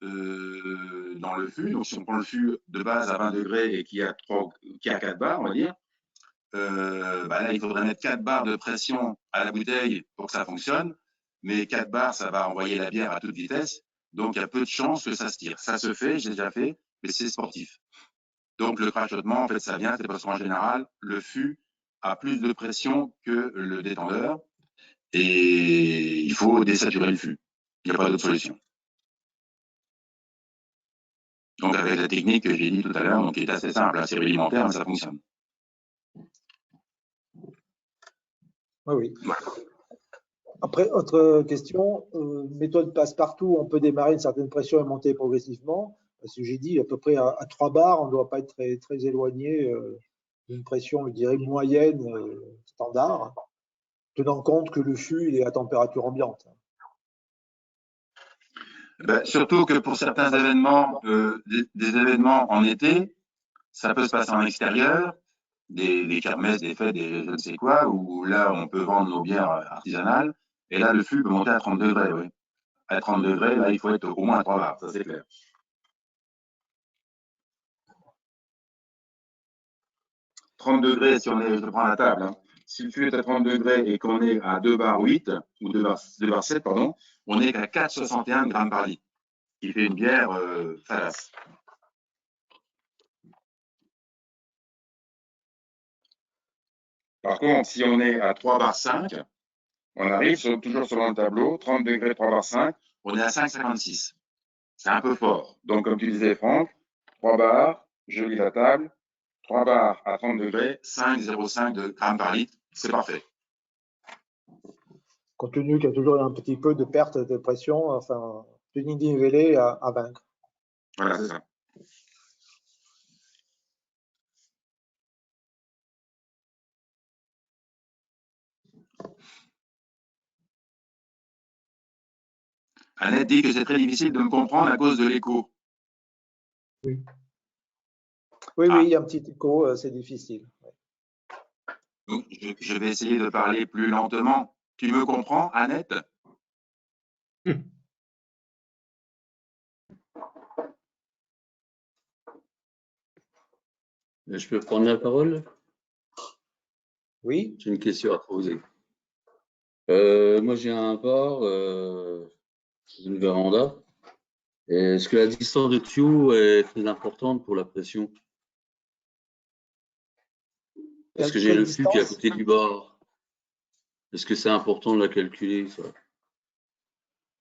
dans le fût, donc si on prend le fût de base à 20 degrés et qui a 4 bars, on va dire, là il faudrait mettre 4 bars de pression à la bouteille pour que ça fonctionne, mais 4 bars ça va envoyer la bière à toute vitesse, donc il y a peu de chances que ça se tire. Ça se fait, j'ai déjà fait, mais c'est sportif. Donc le crachotement, en fait, ça vient, c'est parce qu'en général, le fût a plus de pression que le détendeur et il faut désaturer le fût. Il n'y a pas d'autre solution. Donc avec la technique que j'ai dit tout à l'heure, donc qui est assez simple, assez rudimentaire, mais ça fonctionne. Oui. Après, autre question, méthode passe-partout, on peut démarrer une certaine pression et monter progressivement. Parce que j'ai dit à peu près à 3 bars, on ne doit pas être très, très éloigné d'une pression, je dirais, moyenne standard, tenant compte que le fût est à température ambiante. Surtout que pour certains événements, des événements en été, ça peut se passer en extérieur, des kermesses, des fêtes, des je ne sais quoi, où là on peut vendre nos bières artisanales, et là le fût peut monter à 30 degrés, oui. À 30 degrés, là il faut être au moins à 3 bars, ça c'est clair. « 30 degrés, si on est, je prends la table, hein. Si le fût est à 30 degrés et qu'on est à 2 bar 8, ou 2 bar 7, pardon, on est qu'à 4,61 grammes par litre, qui fait une bière fadasse. Par contre, si on est à 3 bar 5, on arrive toujours selon le tableau, 30 degrés, 3 bar 5, on est à 5,56. C'est un peu fort. Donc, comme tu disais, Franck, 3 bars, je lis la table, 3 bars à 30 degrés, 5,05 grammes par litre, c'est parfait. Compte tenu qu'il y a toujours un petit peu de perte de pression, enfin, de dénivelé à vaincre. Voilà, c'est ça. Annette dit que c'est très difficile de me comprendre à cause de l'écho. Oui. Oui, oui, il y a un petit écho, c'est difficile. Donc, je vais essayer de parler plus lentement. Tu me comprends, Annette? Je peux prendre la parole? Oui. J'ai une question à poser. Moi, j'ai un bar, une véranda. Est-ce que la distance de tuyau est très importante pour la pression? Parce que j'ai Quelle le fût qui est à distance? côté du bar. Est-ce que c'est important de la calculer, ça?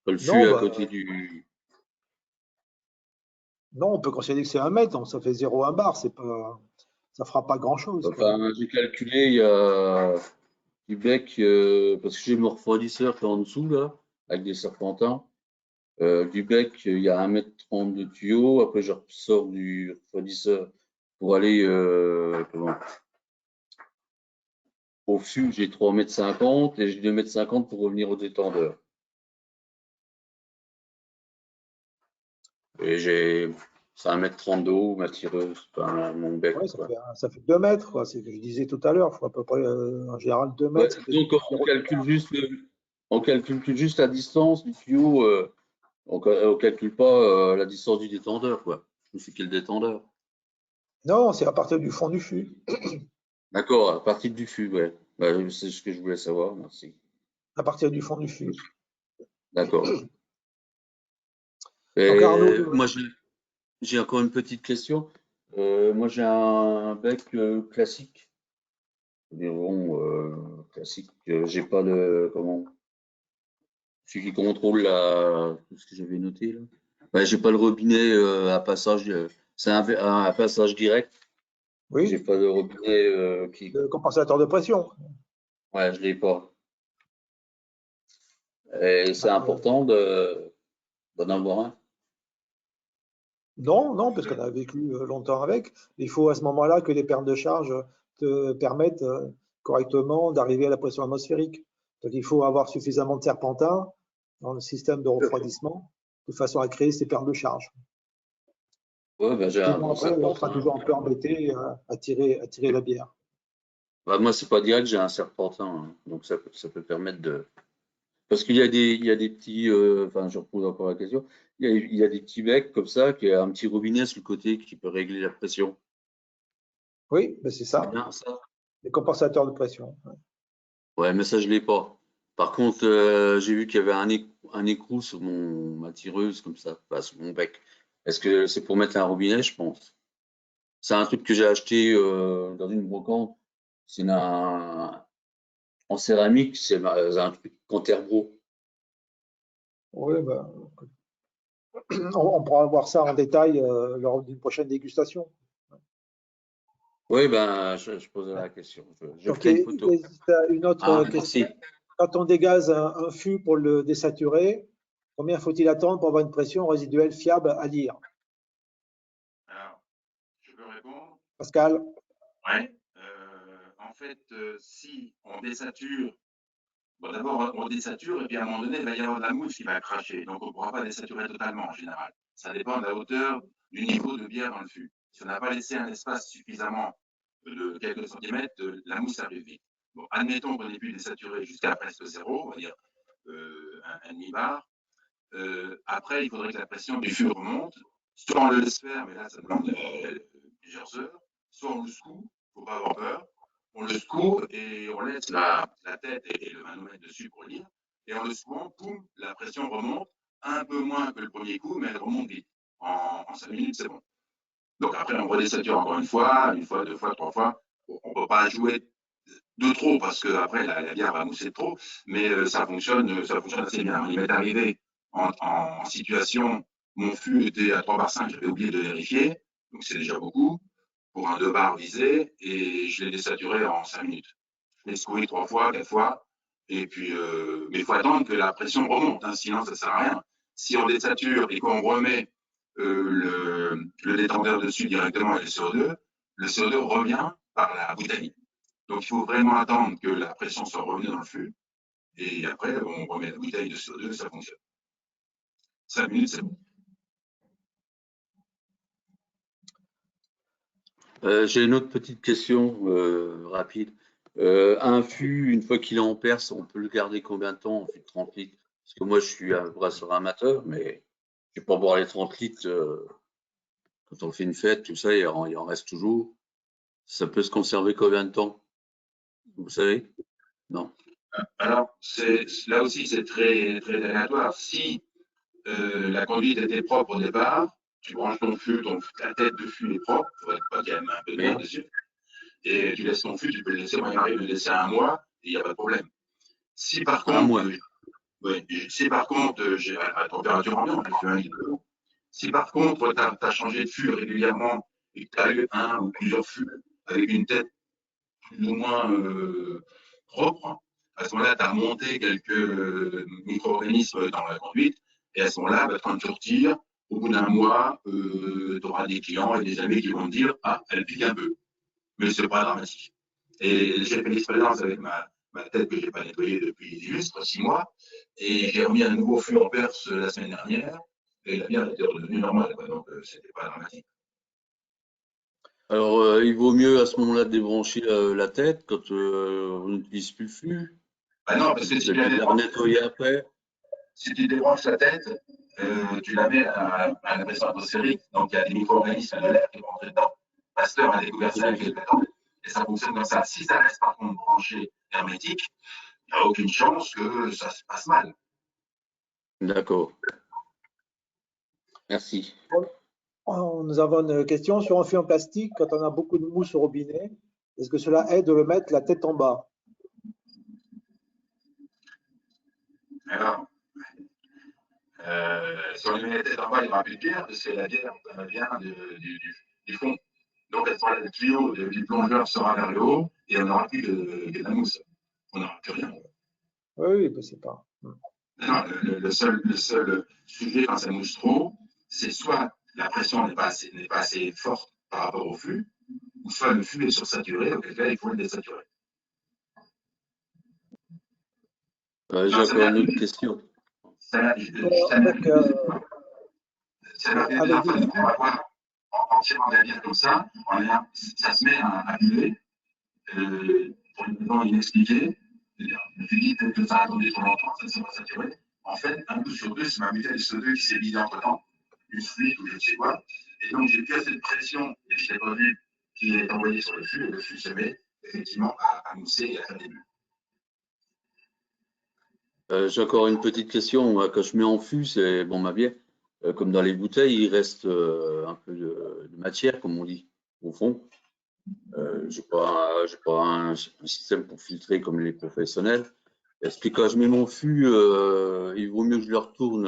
Le fût est à côté du… Non, on peut considérer que c'est 1 mètre, donc ça fait 0,1 bar, c'est pas, ça fera pas grand-chose. Enfin, j'ai calculé, il y a du bec, parce que j'ai mon refroidisseur qui est en dessous, là, avec des serpentins. Du bec, il y a 1,30 m de tuyau. Après, je ressors du refroidisseur pour aller au fût, j'ai 3,50 m et j'ai 2,50 m pour revenir au détendeur. Et c'est 1,30 m de haut, ma tireuse, enfin, mon bec. Ouais, ça fait 2 mètres, quoi. C'est ce que je disais tout à l'heure, il faut à peu près, en général, 2 Ouais, mètres. donc on calcule juste la distance du tuyau, on calcule pas la distance du détendeur, quoi. C'est quel détendeur? Non, c'est à partir du fond du fût. D'accord, à partir du fût, ouais. Bah, c'est ce que je voulais savoir, merci. à partir du fond du fût. D'accord. Donc, Arnaud, Moi, j'ai encore une petite question. Moi, j'ai un bec classique. Environ classique. J'ai pas le comment. Celui qui contrôle tout ce que j'avais noté là. Ouais, j'ai pas le robinet à passage. C'est un passage direct. oui, J'ai pas de robinet qui. le compensateur de pression. Ouais, je l'ai pas. Et c'est important d'en avoir un. Non, non, parce qu'on a vécu longtemps avec. Il faut à ce moment-là que les pertes de charge te permettent correctement d'arriver à la pression atmosphérique. Donc il faut avoir suffisamment de serpentin dans le système de refroidissement de façon à créer ces pertes de charge. Ouais, ben j'ai un Sinon, bon après, on sera serpentin. toujours un peu embêté à tirer la bière. Bah, moi, c'est pas direct, j'ai un serpentin, hein. Donc ça peut permettre de. Parce qu'il y a des petits. Enfin, je repose encore la question. Il y a des petits becs comme ça, qui a un petit robinet sur le côté qui peut régler la pression. Oui, ben c'est C'est ça, bien ça. les compensateurs de pression. Ouais, mais ça, je l'ai pas. Par contre, j'ai vu qu'il y avait un écrou sur ma tireuse, comme ça, enfin, sur mon bec. Est-ce que c'est pour mettre un robinet, je pense? C'est un truc que j'ai acheté dans une brocante. C'est en céramique, c'est un truc Canterbro. Oui, ben, on pourra voir ça en détail lors d'une prochaine dégustation. Oui, ben, je posais la question. Je Donc, ferai une photo. une autre Ah, question. merci. Quand on dégaze un fût pour le désaturer, combien faut-il attendre pour avoir une pression résiduelle fiable à lire? Alors, je peux répondre? Pascal? Ouais. En fait, si on désature, bon, d'abord, on désature et puis à un moment donné, il va y avoir de la mousse qui va cracher. Donc, on ne pourra pas désaturer totalement en général. Ça dépend de la hauteur du niveau de bière dans le fût. Si on n'a pas laissé un espace suffisamment de quelques centimètres, la mousse arrive vite. Bon, admettons qu'on ait pu désaturer jusqu'à presque zéro, on va dire un demi-bar. Après, il faudrait que la pression du fût remonte. Soit on le laisse faire, mais là, ça demande plusieurs heures. Soit on le secoue, il ne faut pas avoir peur. On le secoue et on laisse la tête et le manomètre dessus pour lire. Et en le secouant, poum, la pression remonte un peu moins que le premier coup, mais elle remonte vite. En 5 minutes, c'est bon. Donc après, on redésature encore une fois, 2 fois, 3 fois. On ne peut pas jouer de trop parce que après la bière va mousser de trop, mais ça fonctionne assez bien. Il m'est arrivé en situation, mon fût était à 3 bar 5, j'avais oublié de vérifier, donc c'est déjà beaucoup, pour un 2 bars visé, et je l'ai désaturé en 5 minutes. Je l'ai secoué 3 fois, 4 fois, et puis, mais il faut attendre que la pression remonte, hein, sinon ça ne sert à rien. Si on désature et qu'on remet le détendeur dessus directement et le CO2 revient par la bouteille. Donc, il faut vraiment attendre que la pression soit revenue dans le fût. Et après, on remet la bouteille de CO2 et ça fonctionne. 5 minutes, c'est bon. J'ai une autre petite question rapide. Un fût, une fois qu'il est en perce, on peut le garder combien de temps en fût de 30 litres? Parce que moi, je suis un brasseur amateur, mais je ne vais pas boire les 30 litres quand on fait une fête, tout ça, il en reste toujours. Ça peut se conserver combien de temps? Vous savez? Non. Alors, là aussi, c'est très, très aléatoire. Si la conduite était propre au départ, tu branches ton fût, ta tête de fût est propre, il faudrait pas qu'il y ait un peu d'air dessus. Et tu laisses ton fût, tu peux le laisser, moi, il m'arrive de le laisser 1 mois, et il n'y a pas de problème. Si par contre, j'ai à température ambiante, je fais 1 litre d'eau. Si par contre, tu as changé de fût régulièrement et que tu as eu un ou plusieurs fûts avec une tête plus ou moins propre, à ce moment-là, tu as remonté quelques micro-organismes dans la conduite, et à ce moment-là, quand tu retires, au bout d'1 mois, tu auras des clients et des amis qui vont te dire « Ah, elle pique un peu », mais ce n'est pas dramatique. Et j'ai fait l'expérience avec ma tête que je n'ai pas nettoyée depuis juste 6 mois, et j'ai remis un nouveau fût en perce la semaine dernière, et la bière était redevenue normale, donc ce n'était pas dramatique. Alors, il vaut mieux à ce moment-là débrancher la tête quand on n'utilise plus le fût. Bah non, parce que si tu la nettoyer après. Si tu débranches la tête, tu la mets à la pression atmosphérique, donc il y a des micro-organismes de l'air qui vont rentrer dedans. Pasteur a découvert ça avec les pétanques, et ça fonctionne comme ça. Si ça reste par contre branché hermétique, n'y a aucune chance que ça se passe mal. D'accord. Merci. Nous avons une question sur un fût en plastique. Quand on a beaucoup de mousse au robinet, est-ce que cela aide de le mettre la tête en bas? Alors, si on lui met la tête en bas, il n'y aura plus de bière, parce que la bière vient du fond. Donc, à ce moment-là, le tuyau du plongeur sera vers le haut et on n'aura plus de la mousse. On n'aura plus rien. Oui, oui, c'est pas. Non, le seul sujet quand ça mousse trop, c'est soit la pression n'est pas assez forte par rapport au flux, ou soit le flux est sursaturé, auquel cas il faut le désaturer. J'ai encore une autre question. Ça va voir entièrement de la bière comme ça, ça se met à buller, pour une raison inexpliquée. Je dis que ça a attendu trop longtemps, ça ne s'est pas saturé. En fait, un coup sur deux, c'est ma bouteille de CO2 qui s'est vidée entre temps, une fuite ou je ne sais quoi. Et donc, j'ai plus assez de pression, et je n'ai pas vu qui est envoyé sur le flux, et le flux se met effectivement à mousser et à faire des bulles. J'ai encore une petite question. Moi, quand je mets en fût, c'est bon, ma bière, comme dans les bouteilles, il reste un peu de matière, comme on dit, au fond. J'ai pas un système pour filtrer comme les professionnels. Est-ce que quand je mets mon fût, il vaut mieux que je le retourne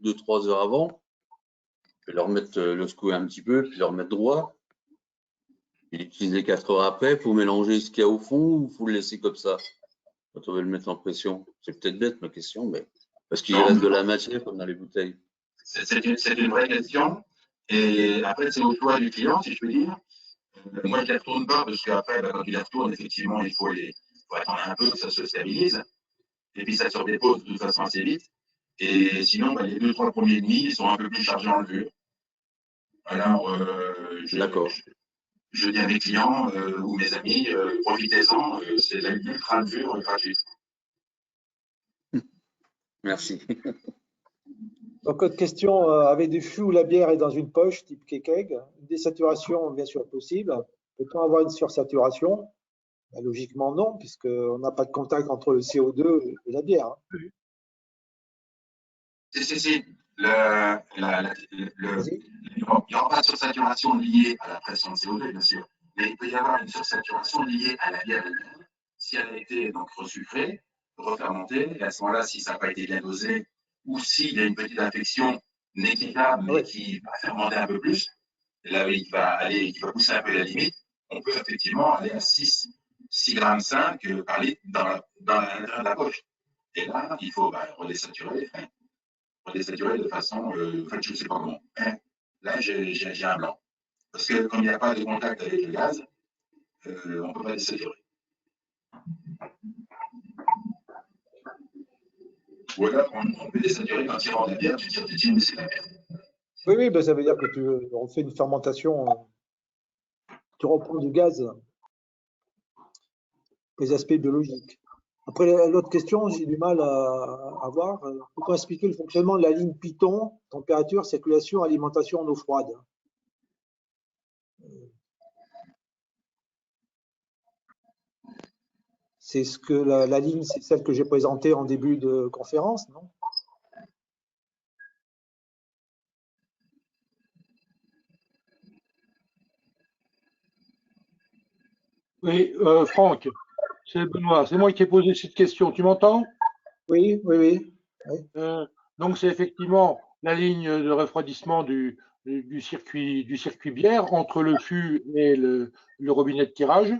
2-3 heures avant, et leur mettre le secouer un petit peu, puis le remettre droit, et l'utiliser 4 heures après pour mélanger ce qu'il y a au fond, ou faut le laisser comme ça quand on veut le mettre en pression? C'est peut-être bête ma question, mais parce qu'il reste de la matière comme dans les bouteilles. C'est une vraie question. Et après, c'est au choix du client, si je peux dire. Moi, je ne les retourne pas parce qu'après, quand tu les retournes, effectivement, il faut attendre un peu que ça se stabilise. Et puis, ça se redépose de toute façon assez vite. Et sinon, les 2-3 premiers demi, ils sont un peu plus chargés en levure. Alors, je dis à mes clients ou mes amis, profitez-en, c'est l'ultra levure gratuite. Merci. Donc, autre question, avec du fût où la bière est dans une poche type keg, une désaturation bien sûr possible. Peut-on avoir une sursaturation? Ben, logiquement non, puisqu'on n'a pas de contact entre le CO2 et la bière. Si. Il n'y aura pas de sursaturation liée à la pression de CO2, bien sûr, mais il peut y avoir une sursaturation liée à la bière elle-même, si elle a été donc resucrée, refermentée, et à ce moment-là, si ça n'a pas été bien dosé, ou s'il y a une petite infection négligeable, mais qui va fermenter un peu plus, et là, il va pousser un peu la limite, on peut effectivement aller à 6,5 grammes par litre dans l'intérieur de la poche. Et là, il faut redésaturer de façon, je ne sais pas comment. Là, j'ai un blanc. Parce que comme il n'y a pas de contact avec le gaz, on ne peut pas désaturer. Ou alors, on peut désaturer quand il rentre la bière, tu tires, mais c'est la merde. Oui, ben, ça veut dire que tu refais une fermentation, tu reprends du gaz, les aspects biologiques. Après, l'autre question, j'ai du mal à voir. Peut-on expliquer le fonctionnement de la ligne Python, température, circulation, alimentation en eau froide? C'est ce que la ligne, c'est celle que j'ai présentée en début de conférence, non? Oui, Franck, c'est Benoît, c'est moi qui ai posé cette question. Tu m'entends? Oui. Donc, c'est effectivement la ligne de refroidissement du circuit bière entre le fût et le robinet de tirage.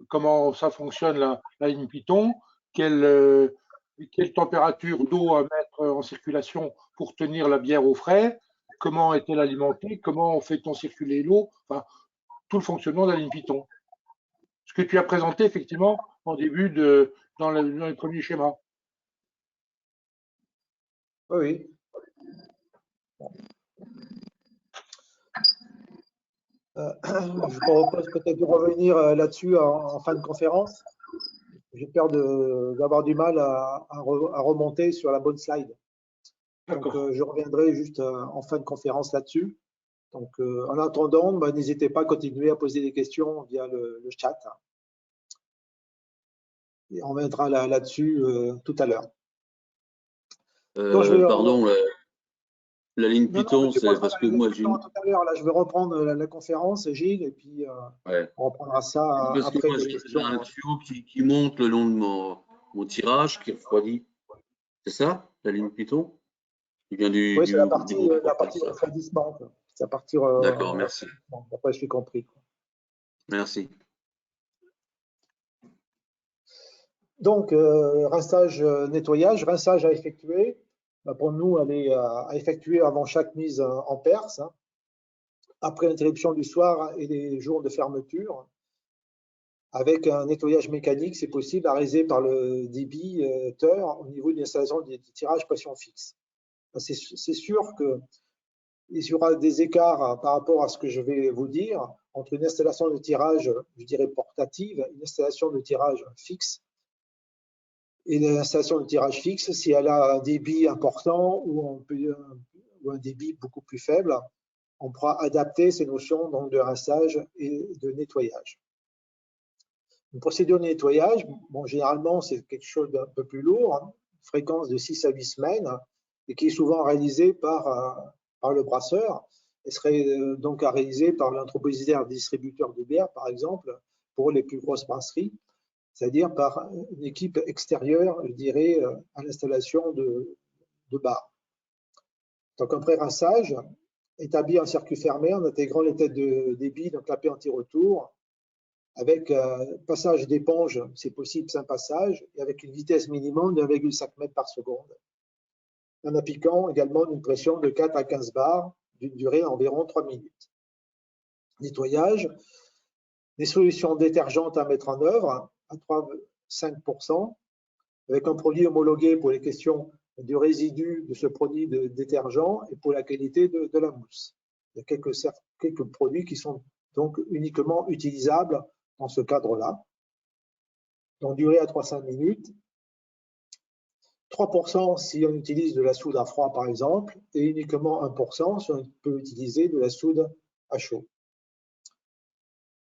Comment ça fonctionne la ligne Python? Quelle température d'eau à mettre en circulation pour tenir la bière au frais? Comment est-elle alimentée? Comment fait-on circuler l'eau? Enfin, tout le fonctionnement de la ligne Python. Ce que tu as présenté effectivement en début dans les premiers schémas. Oui. Je propose peut-être de revenir là-dessus en fin de conférence. J'ai peur d'avoir du mal à remonter sur la bonne slide. Donc, je reviendrai juste en fin de conférence là-dessus. Donc, en attendant, n'hésitez pas à continuer à poser des questions via le chat. Et on viendra là-dessus tout à l'heure. Pardon, la ligne Non, Python, tu c'est poseras parce que moi j'ai. tout à l'heure. Là, je vais reprendre la conférence, Gilles, et puis Ouais. on reprendra ça Parce que après moi, les j'ai questions. un tuyau qui monte le long de mon tirage, qui refroidit. C'est ça, la ligne Python? Il vient Oui, c'est la partie refroidisseur. refroidissement. C'est la partie. D'accord, merci. Après, je l'ai compris. Merci. Donc, rinçage, nettoyage, rinçage à effectuer. Pour nous, elle est à effectuer avant chaque mise en perce, hein, après l'interruption du soir et les jours de fermeture. Avec un nettoyage mécanique, c'est possible à réaliser par le débiteur au niveau de l'installation des tirages pression fixe. C'est sûr qu'il y aura des écarts par rapport à ce que je vais vous dire entre une installation de tirage, je dirais portative, une installation de tirage fixe et l'installation de tirage fixe, si elle a un débit important ou un débit beaucoup plus faible, on pourra adapter ces notions donc, de rinçage et de nettoyage. Une procédure de nettoyage, bon, généralement, c'est quelque chose d'un peu plus lourd, hein, fréquence de 6 à 8 semaines, et qui est souvent réalisée par le brasseur, et serait donc à réaliser par l'anthroposidaire distributeur de bière, par exemple, pour les plus grosses brasseries, c'est-à-dire par une équipe extérieure, je dirais, à l'installation de bar. Donc, un pré-rinçage établit un circuit fermé en intégrant les têtes de débit, donc la paix anti-retour, avec passage d'éponge, c'est possible, 5 passages, et avec une vitesse minimum de 1,5 m par seconde, en appliquant également une pression de 4 à 15 bars, d'une durée d'environ 3 minutes. Nettoyage, des solutions détergentes à mettre en œuvre, à 3,5%, avec un produit homologué pour les questions du résidu de ce produit de détergent et pour la qualité de la mousse. Il y a quelques produits qui sont donc uniquement utilisables dans ce cadre-là. Donc, durée à 300 minutes. 3% si on utilise de la soude à froid, par exemple, et uniquement 1% si on peut utiliser de la soude à chaud.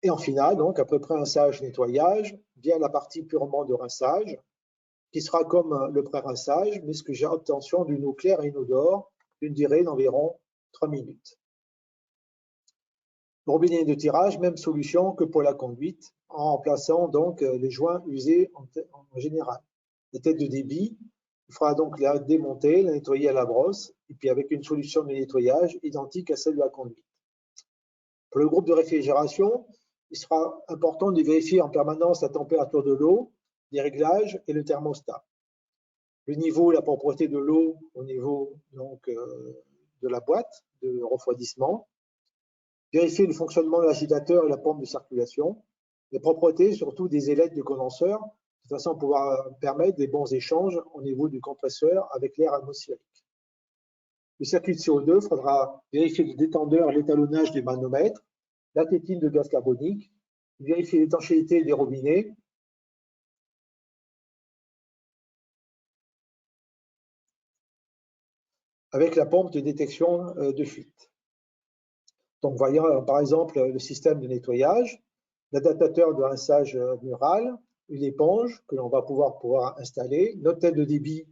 Et en finale, donc, après pré-rinçage, nettoyage, vient la partie purement de rinçage, qui sera comme le pré-rinçage, mais ce que j'ai obtention d'une eau claire et inodore, d'une durée d'environ 3 minutes. Le robinet de tirage, même solution que pour la conduite, en remplaçant donc les joints usés en général. La tête de débit, il faudra donc la démonter, la nettoyer à la brosse, et puis avec une solution de nettoyage identique à celle de la conduite. Pour le groupe de réfrigération, il sera important de vérifier en permanence la température de l'eau, les réglages et le thermostat. Le niveau, la propreté de l'eau au niveau donc, de la boîte de refroidissement. Vérifier le fonctionnement de l'agitateur et la pompe de circulation. La propreté surtout des ailettes du condenseur, de façon à pouvoir permettre des bons échanges au niveau du compresseur avec l'air atmosphérique. Le circuit de CO2, il faudra vérifier le détendeur et l'étalonnage des manomètres, la tétine de gaz carbonique, vérifier l'étanchéité des robinets, avec la pompe de détection de fuite. Donc, voyons par exemple le système de nettoyage, l'adaptateur de rinçage mural, une éponge que l'on va pouvoir installer, notre tête de débit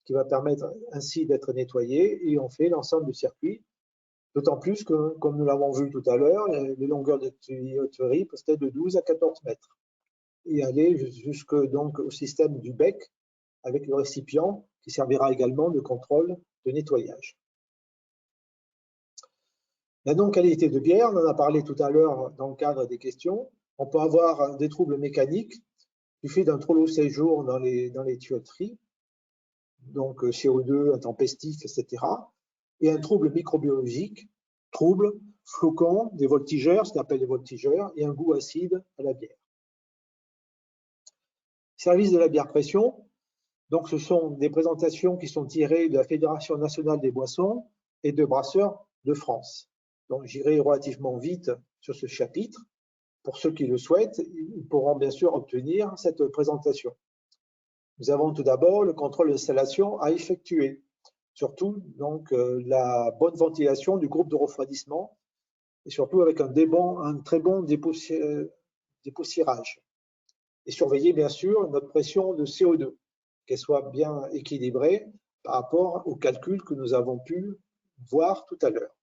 qui va permettre ainsi d'être nettoyée, et on fait l'ensemble du circuit, d'autant plus que, comme nous l'avons vu tout à l'heure, les longueurs de tuyauterie peuvent être de 12 à 14 mètres et aller jusque donc au système du bec avec le récipient qui servira également de contrôle de nettoyage. La non-qualité de bière, on en a parlé tout à l'heure dans le cadre des questions. On peut avoir des troubles mécaniques du fait d'un trop long séjour dans les tuyauteries, donc CO2, intempestif, etc. Et un trouble microbiologique, trouble, flocons, des voltigeurs, ce qu'on appelle des voltigeurs, et un goût acide à la bière. Service de la bière pression, donc ce sont des présentations qui sont tirées de la Fédération nationale des boissons et de brasseurs de France. Donc j'irai relativement vite sur ce chapitre. Pour ceux qui le souhaitent, ils pourront bien sûr obtenir cette présentation. Nous avons tout d'abord le contrôle d'installation à effectuer, surtout donc la bonne ventilation du groupe de refroidissement et surtout avec un très bon dépoussiérage. et surveiller bien sûr notre pression de CO2, qu'elle soit bien équilibrée par rapport aux calculs que nous avons pu voir tout à l'heure.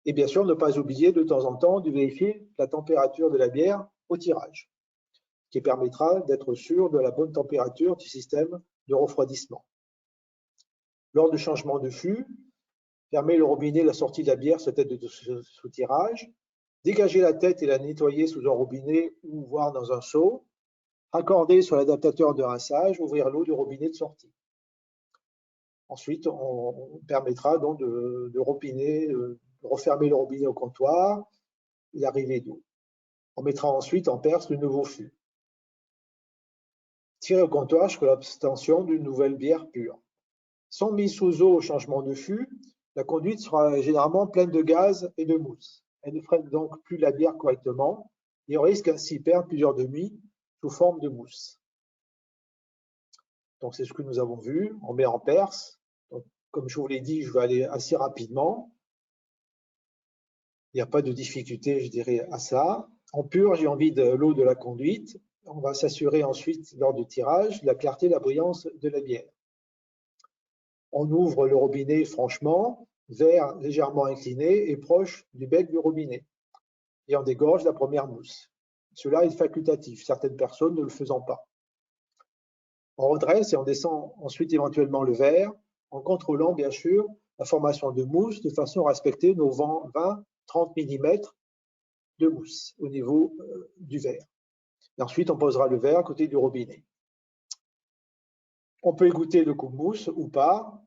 Et bien sûr, ne pas oublier de temps en temps de vérifier la température de la bière au tirage, qui permettra d'être sûr de la bonne température du système de refroidissement. Lors du changement de fût, fermer le robinet, la sortie de la bière sur tête de sous-tirage, dégager la tête et la nettoyer sous un robinet ou voire dans un seau, raccorder sur l'adaptateur de rinçage, ouvrir l'eau du robinet de sortie. Ensuite, on permettra donc de refermer le robinet au comptoir et l'arrivée d'eau. On mettra ensuite en perce le nouveau fût. Tirer au comptoir jusqu'à l'obtention d'une nouvelle bière pure. Sans mise sous eau au changement de fût, la conduite sera généralement pleine de gaz et de mousse. Elle ne freine donc plus la bière correctement et on risque ainsi de perdre plusieurs demi sous forme de mousse. Donc c'est ce que nous avons vu. On met en perce. Donc, comme je vous l'ai dit, je vais aller assez rapidement. Il n'y a pas de difficulté, je dirais, à ça. On purge et on vide l'eau de la conduite. On va s'assurer ensuite, lors du tirage, de la clarté et la brillance de la bière. On ouvre le robinet franchement, verre légèrement incliné et proche du bec du robinet. Et on dégorge la première mousse. Cela est facultatif, certaines personnes ne le faisant pas. On redresse et on descend ensuite éventuellement le verre, en contrôlant bien sûr la formation de mousse de façon à respecter nos 20-30 mm de mousse au niveau du verre. Et ensuite, on posera le verre à côté du robinet. On peut égoutter le coupe-mousse ou pas.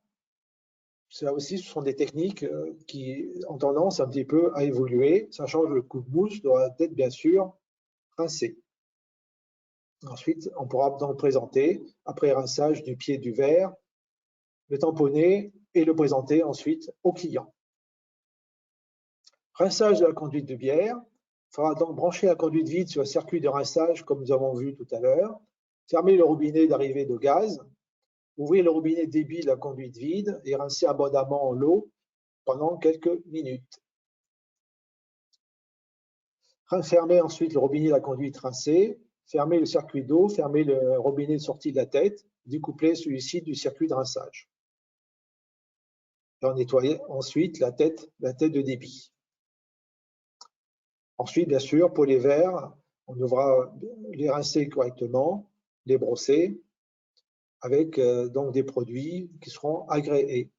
Ça aussi, ce sont des techniques qui ont tendance un petit peu à évoluer, sachant que le coupe-mousse doit être bien sûr rincé. Ensuite, on pourra donc présenter, après rinçage du pied du verre, le tamponner et le présenter ensuite au client. Rinçage de la conduite de bière. Il faudra donc brancher la conduite vide sur le circuit de rinçage, comme nous avons vu tout à l'heure. Fermer le robinet d'arrivée de gaz. Ouvrir le robinet débit de la conduite vide et rincer abondamment l'eau pendant quelques minutes. Fermer ensuite le robinet de la conduite rincée. Fermer le circuit d'eau. Fermer le robinet de sortie de la tête. Découpler celui-ci du circuit de rinçage. Et on nettoie ensuite la tête de débit. Ensuite, bien sûr, pour les verres, on devra les rincer correctement, les brosser avec donc des produits qui seront agréés.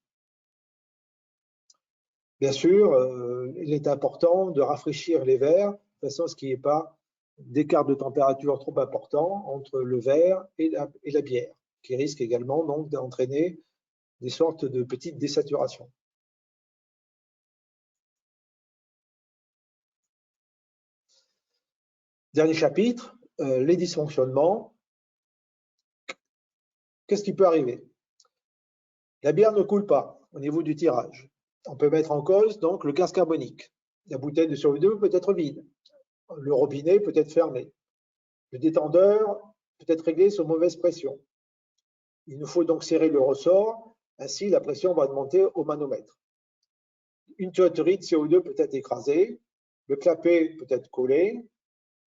Bien sûr, il est important de rafraîchir les verres de façon à ce qu'il n'y ait pas d'écart de température trop important entre le verre et la bière, qui risque également donc d'entraîner des sortes de petites désaturations. Dernier chapitre, les dysfonctionnements. Qu'est-ce qui peut arriver? La bière ne coule pas au niveau du tirage. On peut mettre en cause donc le gaz carbonique. La bouteille de CO2 peut être vide. Le robinet peut être fermé. Le détendeur peut être réglé sous mauvaise pression. Il nous faut donc serrer le ressort, ainsi la pression va monter au manomètre. Une tuyauterie de CO2 peut être écrasée. Le clapet peut être collé.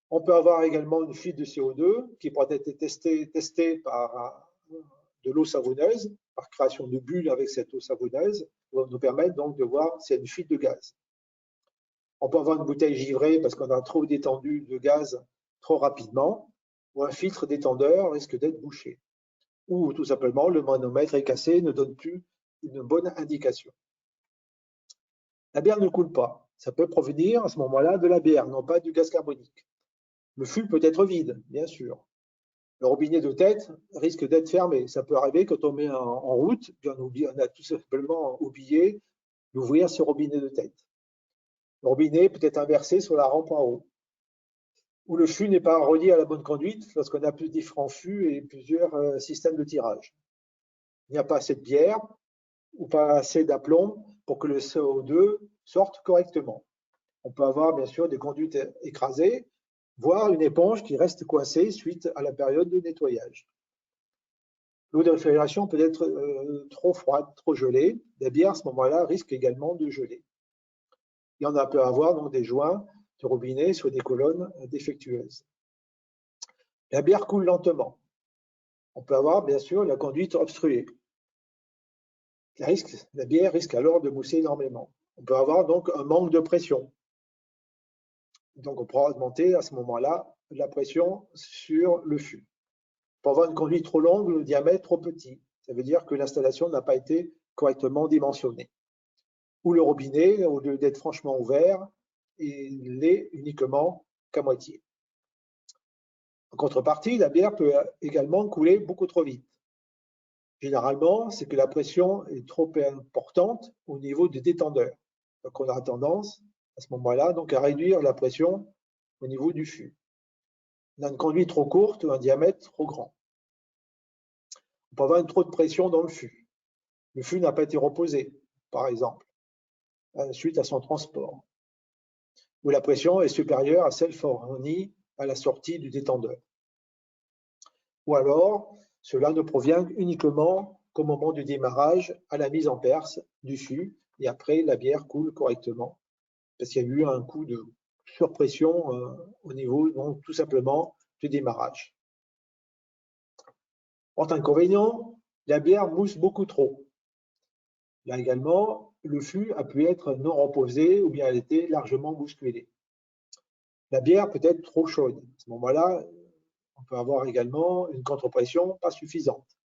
On peut avoir également une fuite de CO2 qui pourrait être testée par de l'eau savonneuse, par création de bulles avec cette eau savonneuse, qui va nous permettre donc de voir s'il y a une fuite de gaz. On peut avoir une bouteille givrée parce qu'on a trop détendu de gaz trop rapidement, ou un filtre détendeur risque d'être bouché. Ou tout simplement, le manomètre est cassé et ne donne plus une bonne indication. La bière ne coule pas. Ça peut provenir à ce moment-là de la bière, non pas du gaz carbonique. Le fût peut être vide, bien sûr. Le robinet de tête risque d'être fermé. Ça peut arriver quand on met en route, puis on a tout simplement oublié d'ouvrir ce robinet de tête. Le robinet peut être inversé sur la rampe en haut. Ou le fût n'est pas relié à la bonne conduite lorsqu'on a plus différents fûts et plusieurs systèmes de tirage. Il n'y a pas assez de bière ou pas assez d'aplomb pour que le CO2 sorte correctement. On peut avoir bien sûr des conduites écrasées, voire une éponge qui reste coincée suite à la période de nettoyage. L'eau de réfrigération peut être trop froide, trop gelée. La bière, à ce moment-là, risque également de geler. Et on peut avoir donc des joints de robinet sur des colonnes défectueuses. La bière coule lentement. On peut avoir, bien sûr, la conduite obstruée. La bière risque alors de mousser énormément. On peut avoir donc un manque de pression. Donc, on pourra augmenter à ce moment-là la pression sur le fût. On peut avoir une conduite trop longue, le diamètre trop petit. Ça veut dire que l'installation n'a pas été correctement dimensionnée. Ou le robinet, au lieu d'être franchement ouvert, il l'est uniquement qu'à moitié. En contrepartie, la bière peut également couler beaucoup trop vite. Généralement, c'est que la pression est trop importante au niveau du détendeur. Donc, on a tendance, à ce moment-là, donc à réduire la pression au niveau du fût. On a une conduite trop courte ou un diamètre trop grand. On peut avoir trop de pression dans le fût. Le fût n'a pas été reposé, par exemple, suite à son transport. Ou la pression est supérieure à celle fournie à la sortie du détendeur. Ou alors, cela ne provient uniquement qu'au moment du démarrage à la mise en perce du fût, et après la bière coule correctement, parce qu'il y a eu un coup de surpression au niveau, donc, tout simplement, du démarrage. Autre inconvénient, la bière mousse beaucoup trop. Là également, le fût a pu être non reposé ou bien elle était largement bousculée. La bière peut être trop chaude. À ce moment-là, on peut avoir également une contre-pression pas suffisante.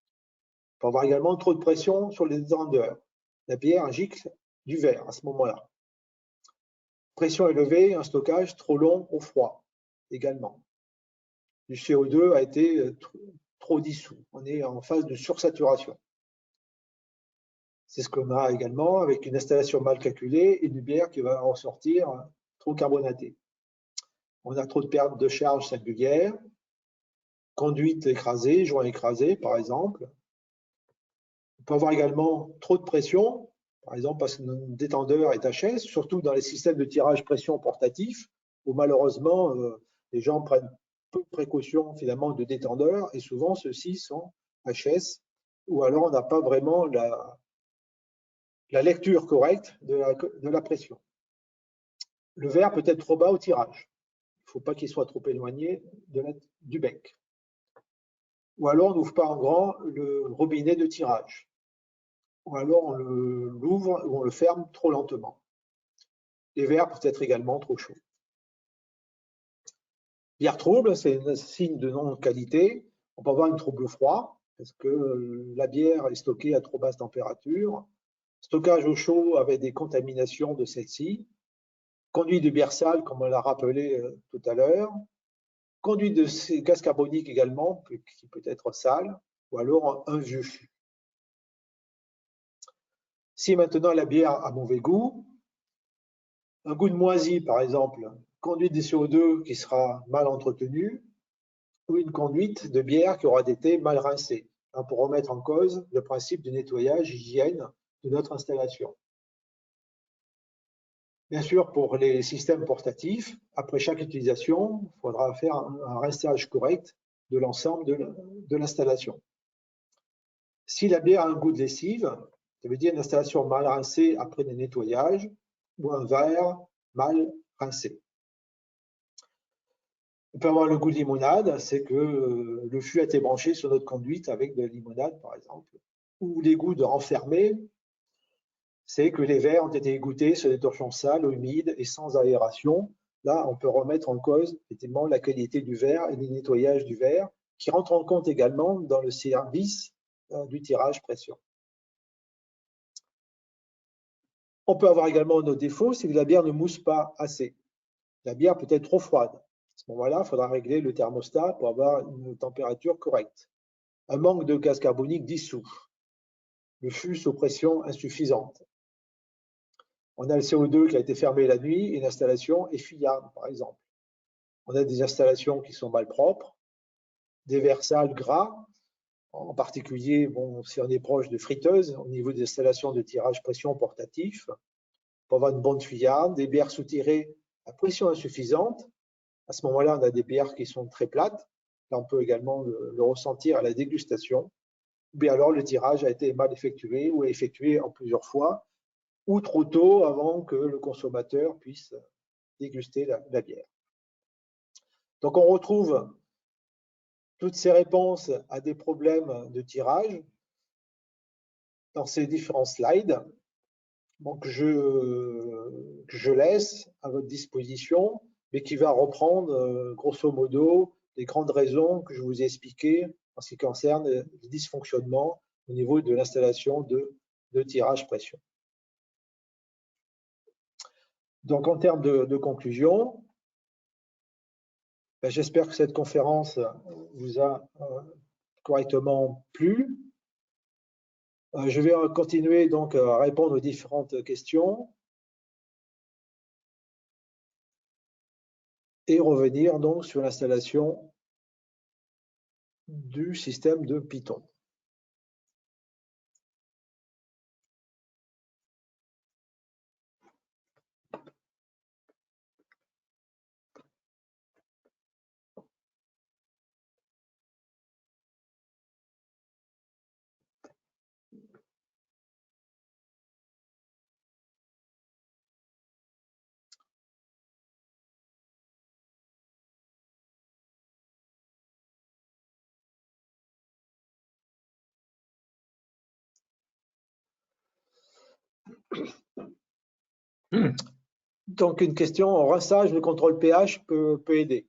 On peut avoir également trop de pression sur les détendeurs. La bière gicle du verre à ce moment-là. Pression élevée, un stockage trop long au froid également. Du CO2 a été trop dissous. On est en phase de sursaturation. C'est ce qu'on a également avec une installation mal calculée et une bière qui va en sortir trop carbonatée. On a trop de perte de charge singulière, conduite écrasée, joint écrasé par exemple. On peut avoir également trop de pression, par exemple parce que notre détendeur est HS, surtout dans les systèmes de tirage pression portatif, où malheureusement les gens prennent peu de précautions finalement de détendeur et souvent ceux-ci sont HS, ou alors on n'a pas vraiment la lecture correcte de la pression. Le verre peut être trop bas au tirage. Il ne faut pas qu'il soit trop éloigné du bec. Ou alors on n'ouvre pas en grand le robinet de tirage. Ou alors on l'ouvre ou on le ferme trop lentement. Les verres peuvent être également trop chauds. Bière trouble, c'est un signe de non-qualité. On peut avoir une trouble froid parce que la bière est stockée à trop basse température. Stockage au chaud avec des contaminations de celle-ci. Conduite de bière sale, comme on l'a rappelé tout à l'heure. Conduite de gaz carbonique également, qui peut être sale, ou alors un vieux fût. Si maintenant la bière a mauvais goût, un goût de moisi par exemple, conduite de CO2 qui sera mal entretenue, ou une conduite de bière qui aura été mal rincée, pour remettre en cause le principe de nettoyage, hygiène de notre installation. Bien sûr, pour les systèmes portatifs, après chaque utilisation, il faudra faire un rinçage correct de l'ensemble de l'installation. Si la bière a un goût de lessive, ça veut dire une installation mal rincée après des nettoyages ou un verre mal rincé. On peut avoir le goût de limonade, c'est que le fût a été branché sur notre conduite avec de la limonade, par exemple. Ou les goûts de renfermé, c'est que les verres ont été égouttés sur des torchons sales, humides et sans aération. Là, on peut remettre en cause effectivement la qualité du verre et le nettoyage du verre, qui rentre en compte également dans le service du tirage pression. On peut avoir également nos défauts, c'est que la bière ne mousse pas assez. La bière peut être trop froide. À ce moment-là, il faudra régler le thermostat pour avoir une température correcte. Un manque de gaz carbonique dissous. Le fût sous pression insuffisante. On a le CO2 qui a été fermé la nuit et l'installation est fuyarde, par exemple. On a des installations qui sont mal propres, des verres sales gras, en particulier si on est proche de friteuses, au niveau des installations de tirage pression portatif. On peut avoir une bonne fuyarde, des bières soutirées à pression insuffisante. À ce moment-là, on a des bières qui sont très plates. Là, on peut également le ressentir à la dégustation. Ou bien alors, le tirage a été mal effectué ou effectué en plusieurs fois, ou trop tôt avant que le consommateur puisse déguster la bière. Donc, on retrouve toutes ces réponses à des problèmes de tirage dans ces différents slides. Donc, je laisse à votre disposition, mais qui va reprendre, grosso modo, les grandes raisons que je vous ai expliquées en ce qui concerne les dysfonctionnements au niveau de l'installation de tirage pression. Donc, en termes de conclusion, j'espère que cette conférence vous a correctement plu. Je vais continuer donc à répondre aux différentes questions et revenir donc sur l'installation du système de Python. Donc, une question, en rinçage, le contrôle pH peut aider.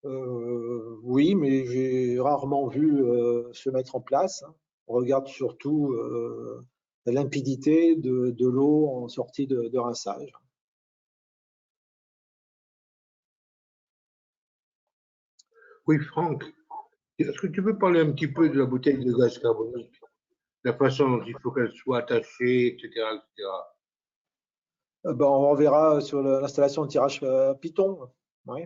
Oui, mais j'ai rarement vu se mettre en place. On regarde surtout la limpidité de l'eau en sortie de rinçage. Oui, Franck, est-ce que tu peux parler un petit peu de la bouteille de gaz carbonique, la façon dont il faut qu'elle soit attachée, etc., etc. Ben, on verra sur l'installation de tirage Python. Oui.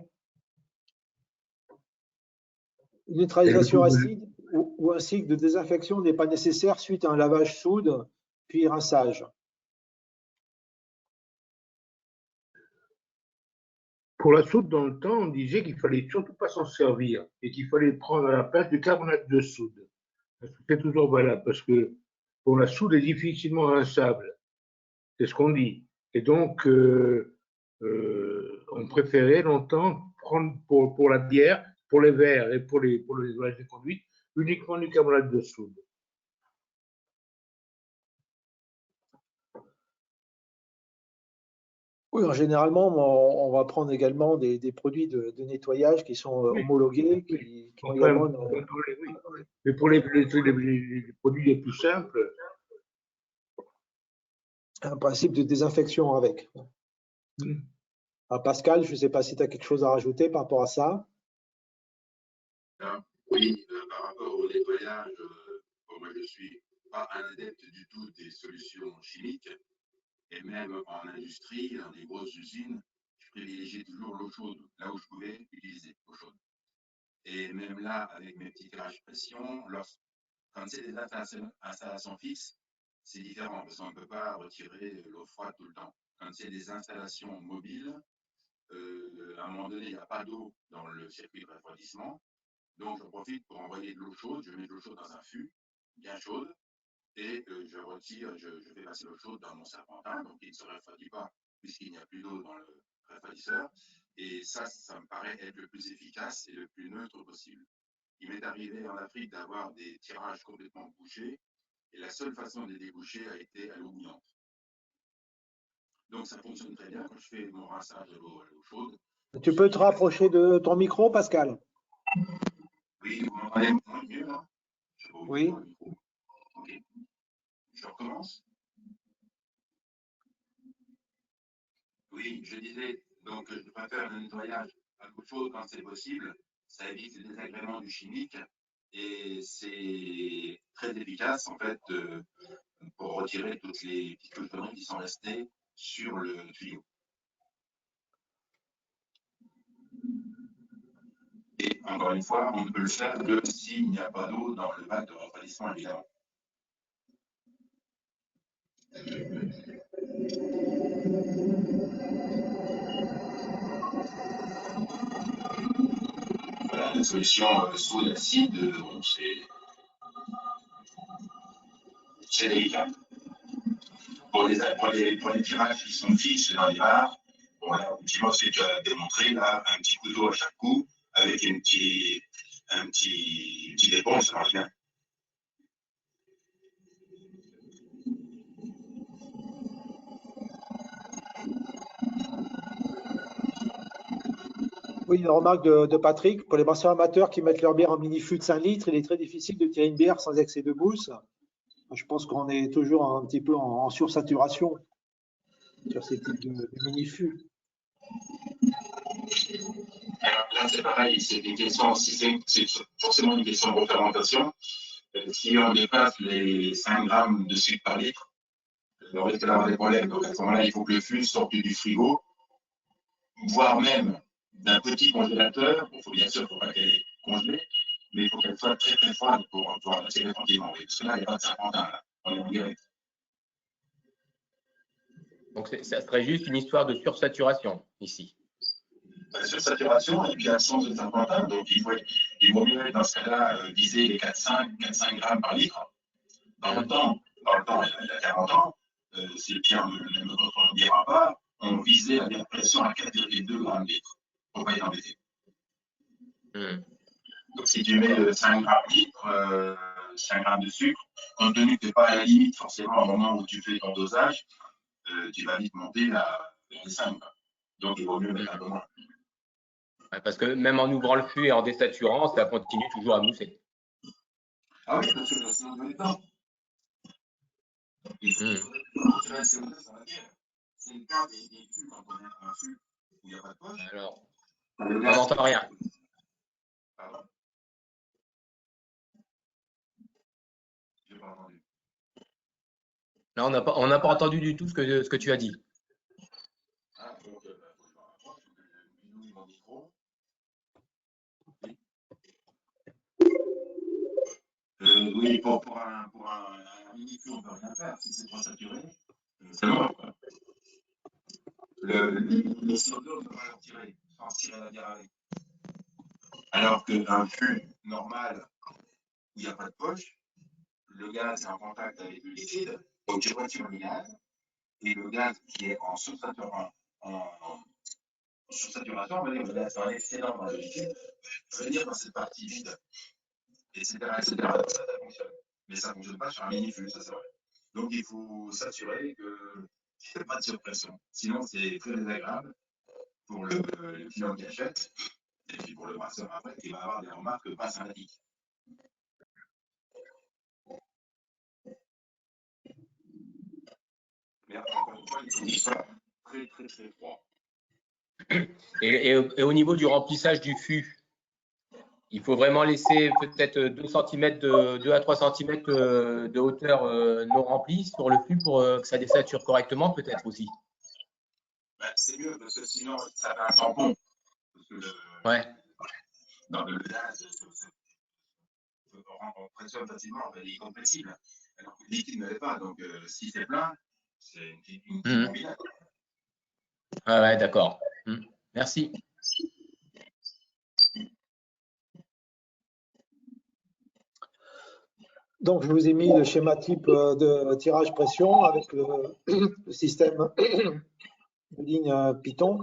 Une neutralisation acide ou un cycle de désinfection n'est pas nécessaire suite à un lavage soude puis rinçage. Pour la soude, dans le temps, on disait qu'il fallait surtout pas s'en servir et qu'il fallait prendre à la place du carbonate de soude. C'est toujours valable parce que pour la soude est difficilement rinçable. C'est ce qu'on dit. Et donc, on préférait longtemps prendre pour la bière, pour les verres et pour les ouvrages de conduite, uniquement du carbonate de soude. Oui, généralement, on va prendre également des produits de nettoyage qui sont homologués, qui ont également mais pour les produits les plus simples, un principe de désinfection avec. Pascal, je ne sais pas si tu as quelque chose à rajouter par rapport à ça. Oui, par rapport au nettoyage, moi je ne suis pas un adepte du tout des solutions chimiques, et même en industrie, dans des grosses usines, je privilégiais toujours l'eau chaude, là où je pouvais utiliser l'eau chaude. Et même là, avec mes petits tirages pression, quand c'est des installations fixes, c'est différent, parce qu'on ne peut pas retirer l'eau froide tout le temps. Quand c'est des installations mobiles, à un moment donné, il n'y a pas d'eau dans le circuit de refroidissement. Donc, je profite pour envoyer de l'eau chaude. Je mets de l'eau chaude dans un fût bien chaude et je retire, je fais passer l'eau chaude dans mon serpentin, donc il ne se refroidit pas puisqu'il n'y a plus d'eau dans le refroidisseur. Et ça me paraît être le plus efficace et le plus neutre possible. Il m'est arrivé en Afrique d'avoir des tirages complètement bouchés et la seule façon de les déboucher a été à l'eau bouillante. Donc, ça fonctionne très bien quand je fais mon rinçage à l'eau chaude. Tu peux te rapprocher de ton micro, Pascal? Oui, vous m'entendez mieux là? Oui. Ok. Je recommence. Oui, je disais, donc je préfère le nettoyage à l'eau chaude quand c'est possible. Ça évite le désagrément du chimique et c'est très efficace en fait pour retirer toutes les petites cochonneries qui sont restées sur le tuyau. Et encore une fois, on ne peut le faire que s'il n'y a pas d'eau dans le bac de refroidissement, évidemment. Voilà, la solution soude acide, bon, c'est délicat. Pour les tirages qui sont fixes dans les barres, bon là, effectivement, ce que tu as démontré, là, un petit coup d'eau à chaque coup, avec une petite éponge, ça marche bien. Oui, une remarque de Patrick. Pour les brasseurs amateurs qui mettent leur bière en mini-fût de 5 litres, il est très difficile de tirer une bière sans excès de mousse. Je pense qu'on est toujours un petit peu en sursaturation sur ces types de mini-fûts. Alors là, c'est pareil, c'est une question, c'est forcément une question de reférmentation. Si on dépasse les 5 grammes de sucre par litre, on risque d'avoir des problèmes. Donc à ce moment-là, il faut que le fût sorte du frigo, voire même d'un petit congélateur. Il faut bien sûr faut pas qu'elle est congelée, mais il faut qu'elle soit très très froide pour pouvoir la tirer tranquillement. Oui, parce que là, il n'y a pas de Saint-Quentin, là. On est en direct. Donc, ça serait juste une histoire de sursaturation ici. Sursaturation et puis absence de Saint-Quentin. Donc, il vaut mieux, dans ce cas-là, viser les 4-5 grammes par litre. Dans le temps, il y a 40 ans, si le Pierre ne me dira pas, on visait la pression à 4,2 grammes litre pour ne pas y embêter. Donc, si tu mets 5 grammes litre, 5 grammes de sucre, compte tenu que tu n'es pas à la limite forcément au moment où tu fais ton dosage, tu vas vite monter à les 5. Donc, il vaut mieux mettre un peu moins. Ouais, parce que même en ouvrant le fût et en désaturant, ça continue toujours à mousser. Ah oui, parce que c'est un peu temps. C'est le cas des fûts quand on a un fût où il n'y a pas de poche. Alors, on n'entend rien. Pardon. J'ai pas entendu. Là, on n'a pas entendu du tout ce que tu as dit. Ah, donc, faut que je me rapproche, je bidouille mon micro. Oui, pour un mini-fût, on ne peut rien faire. Si c'est trop saturé, c'est mort. Le CO2, on ne peut pas le retirer sans tirer la bière avec. Alors qu'un fût normal où il n'y a pas de poche, le gaz est en contact avec le liquide, donc tu retires le gaz, et le gaz qui est en sursaturation, on va dire, le gaz en excédent dans le liquide, va venir dans cette partie vide, etc. etc. Donc ça fonctionne. Mais ça ne fonctionne pas sur un mini-fût, ça c'est vrai. Donc il faut s'assurer qu'il n'y ait pas de surpression. Sinon, c'est très désagréable pour le client qui achète, et puis pour le brasseur après, qui va avoir des remarques pas sympathiques. Mais encore une fois, il faut qu'il soit très très très froid. Et au niveau du remplissage du fût, il faut vraiment laisser peut-être 2 à 3 cm de hauteur non remplie sur le fût pour que ça désature correctement, peut-être aussi. Ben, c'est mieux parce que sinon, ça fait un tampon. Parce que ouais. Dans le gaz, on pressionne facilement, il est compressible. Alors que le liquide ne l'est pas. Donc, si c'est plein, c'est une petite combinaison. Ah ouais, d'accord. Merci. Donc, je vous ai mis le schéma type de tirage pression avec le système de ligne Python.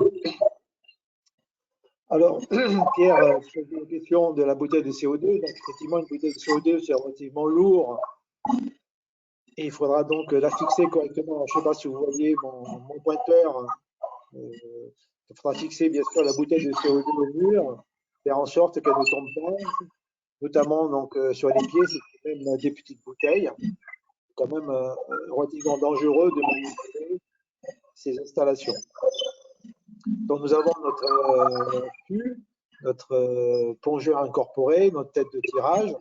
Alors, Pierre posait la question de la bouteille de CO2. Donc, effectivement, une bouteille de CO2, c'est relativement lourd. Et il faudra donc la fixer correctement. Je ne sais pas si vous voyez mon pointeur. Il faudra fixer, bien sûr, la bouteille de CO2 au mur, faire en sorte qu'elle ne tombe pas. Notamment donc, sur les pieds, c'est quand même des petites bouteilles. C'est quand même relativement dangereux de manipuler ces installations. Donc nous avons notre fût, notre plongeur incorporé, notre tête de tirage.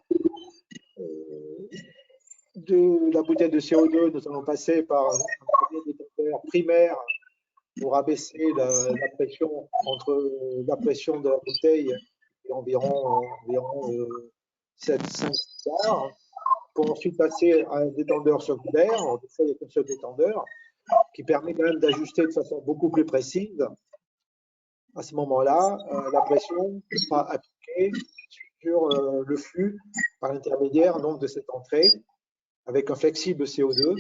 De la bouteille de CO2, nous allons passer par un premier détecteur primaire pour abaisser la pression entre la pression de la bouteille et environ 7-5 bars, pour ensuite passer à un détendeur secondaire. Des fois, il n'y a qu'un seul détendeur qui permet quand même d'ajuster de façon beaucoup plus précise. À ce moment-là, la pression sera appliquée sur le fût par l'intermédiaire de cette entrée avec un flexible CO2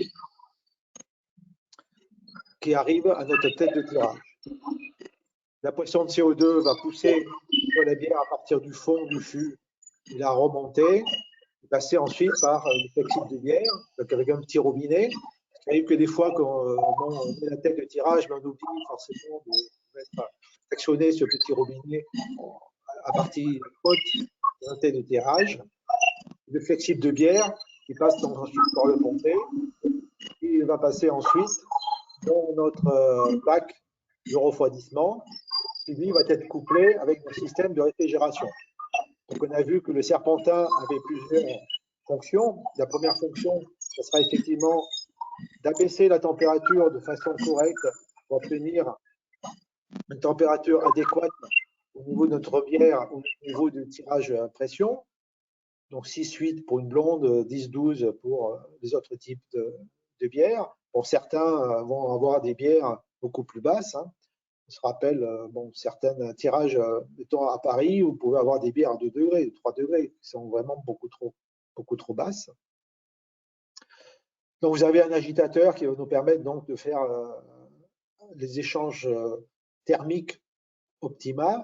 qui arrive à notre tête de tirage. La pression de CO2 va pousser de la bière à partir du fond du fût et la remonter, et passer ensuite par le flexible de bière, donc avec un petit robinet. Il arrive que des fois, quand on met la tête de tirage, mais on oublie forcément de mettre actionner ce petit robinet à partie haute de la tête de tirage. Le flexible de bière qui passe ensuite par le pomper. Il va passer ensuite dans notre bac de refroidissement qui lui va être couplé avec un système de réfrigération. Donc on a vu que le serpentin avait plusieurs fonctions. La première fonction, ce sera effectivement d'abaisser la température de façon correcte pour obtenir une température adéquate au niveau de notre bière, au niveau du tirage à pression. Donc 6-8 pour une blonde, 10-12 pour les autres types de bières. Bon, certains vont avoir des bières beaucoup plus basses. Hein. On se rappelle, certains tirages, mettons à Paris, où vous pouvez avoir des bières à 2 degrés, 3 degrés, qui sont vraiment beaucoup trop basses. Donc vous avez un agitateur qui va nous permettre donc de faire les échanges thermiques optimaux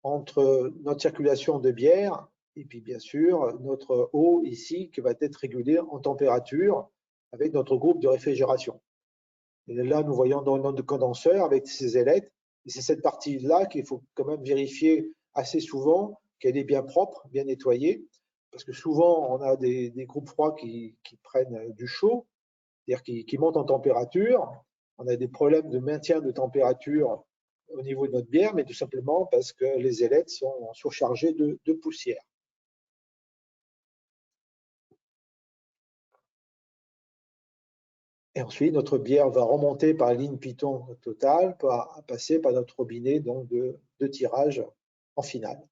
entre notre circulation de bière et puis bien sûr notre eau ici qui va être régulée en température avec notre groupe de réfrigération. Et là, nous voyons dans notre condenseur avec ces ailettes. Et c'est cette partie-là qu'il faut quand même vérifier assez souvent qu'elle est bien propre, bien nettoyée. Parce que souvent, on a des groupes froids qui prennent du chaud, c'est-à-dire qui montent en température. On a des problèmes de maintien de température au niveau de notre bière, mais tout simplement parce que les ailettes sont surchargées de poussière. Et ensuite, notre bière va remonter par la ligne Python totale, passer par notre robinet donc de tirage en finale.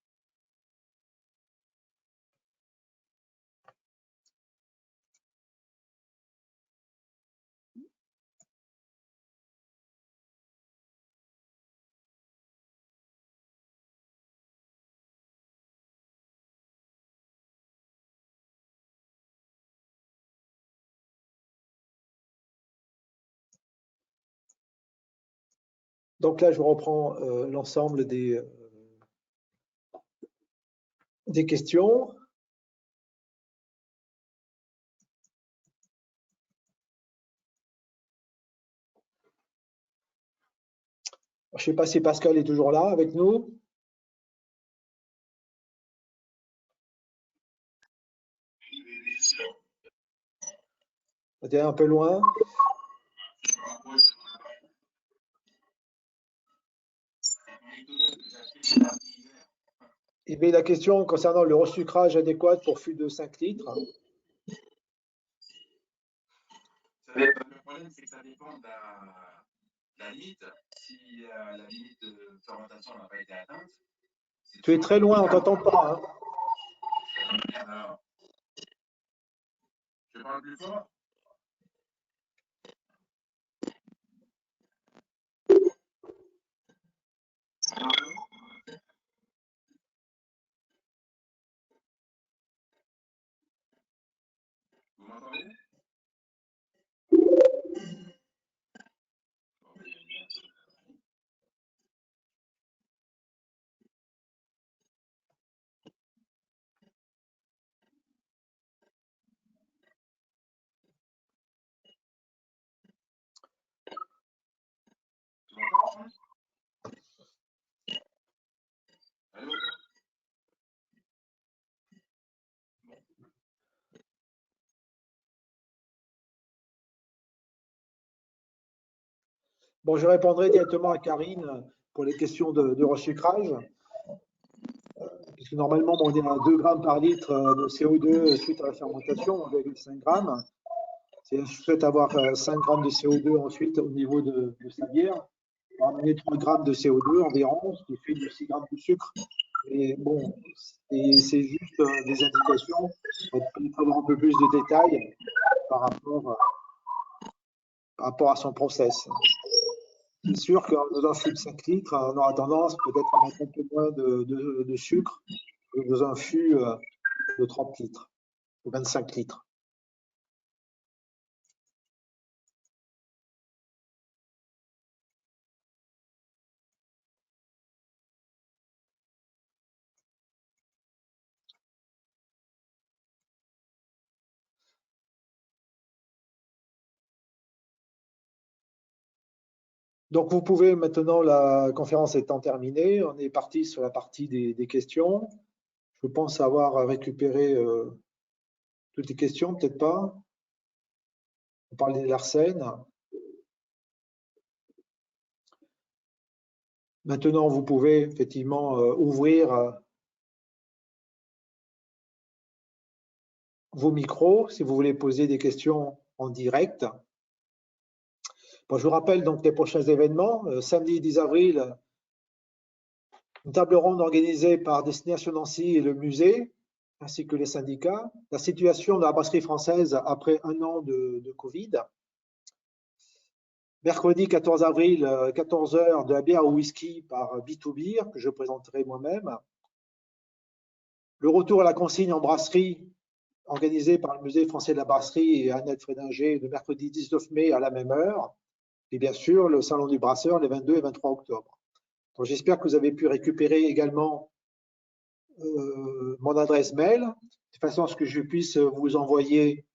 Donc là, je reprends l'ensemble des questions. Je ne sais pas si Pascal est toujours là avec nous. C'était un peu loin. Et bien, la question concernant le resucrage adéquat pour fût de 5 litres. Le problème, c'est que ça dépend de la limite. Si la limite de fermentation n'a pas été atteinte. Tu es très loin, on ne t'entend pas. Hein. Alors, je parle plus fort. Vous m'entendez? Allô? Bon, je répondrai directement à Karine pour les questions de resucrage. Puisque normalement, on est à 2 grammes par litre de CO2 suite à la fermentation, 1,5 grammes. Si je souhaite avoir 5 grammes de CO2 ensuite au niveau de sa bière, on va amener 3 grammes de CO2 environ, ce qui fait de 6 grammes de sucre. Et bon, c'est juste des indications pour avoir un peu plus de détails par rapport à son process. C'est sûr que dans un fût de 5 litres, on aura tendance peut-être à mettre un peu moins de sucre que dans un fût de 30 litres ou 25 litres. Donc, vous pouvez maintenant, la conférence étant terminée, on est parti sur la partie des questions. Je pense avoir récupéré toutes les questions, peut-être pas. On parlait de l'Arsène. Maintenant, vous pouvez effectivement ouvrir vos micros si vous voulez poser des questions en direct. Bon, je vous rappelle donc les prochains événements. Samedi 10 avril, une table ronde organisée par Destination Nancy et le musée, ainsi que les syndicats. La situation de la brasserie française après un an de Covid. Mercredi 14 avril, 14 h, de la bière au whisky par B2Beer, que je présenterai moi-même. Le retour à la consigne en brasserie, organisé par le Musée français de la brasserie et Annette Frédinger, le mercredi 19 mai à la même heure. Et bien sûr, le Salon du brasseur les 22 et 23 octobre. J'espère que vous avez pu récupérer également mon adresse mail, de façon à ce que je puisse vous envoyer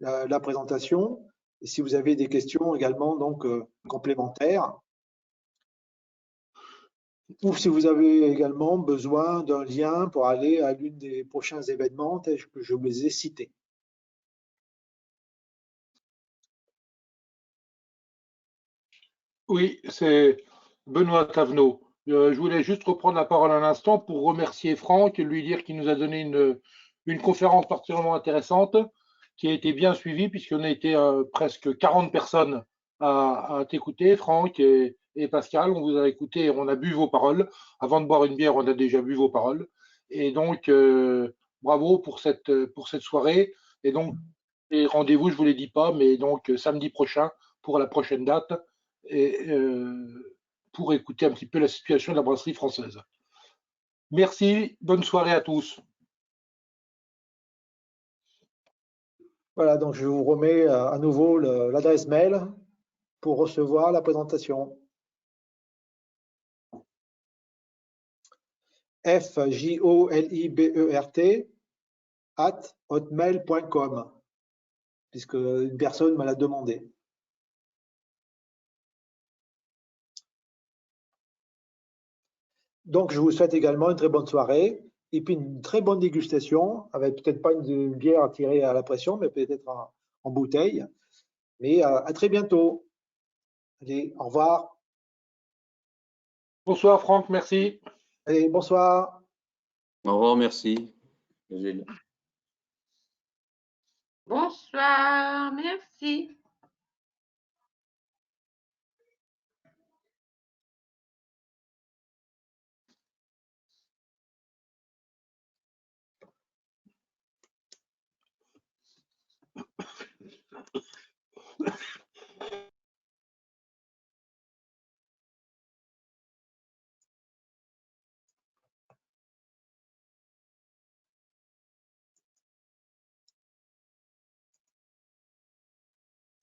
la présentation. Et si vous avez des questions également donc complémentaires, ou si vous avez également besoin d'un lien pour aller à l'une des prochains événements tels que je vous les ai cités. Oui, c'est Benoît Tavenot. Je voulais juste reprendre la parole un instant pour remercier Franck, lui dire qu'il nous a donné une conférence particulièrement intéressante qui a été bien suivie puisqu'on a été presque 40 personnes à t'écouter, Franck et Pascal. On vous a écouté et on a bu vos paroles. Avant de boire une bière, on a déjà bu vos paroles. Et donc, bravo pour cette soirée. Et donc, rendez-vous, je ne vous l'ai dit pas, mais donc samedi prochain pour la prochaine date. Et pour écouter un petit peu la situation de la brasserie française. Merci, bonne soirée à tous. Voilà, donc je vous remets à nouveau l'adresse mail pour recevoir la présentation. fjolibert@hotmail.com, puisque une personne me l'a demandé. Donc, je vous souhaite également une très bonne soirée et puis une très bonne dégustation, avec peut-être pas une bière à tirer à la pression, mais peut-être en bouteille. Mais à très bientôt. Allez, au revoir. Bonsoir Franck, merci. Allez, bonsoir. Au revoir, merci. Gilles. Bonsoir, merci.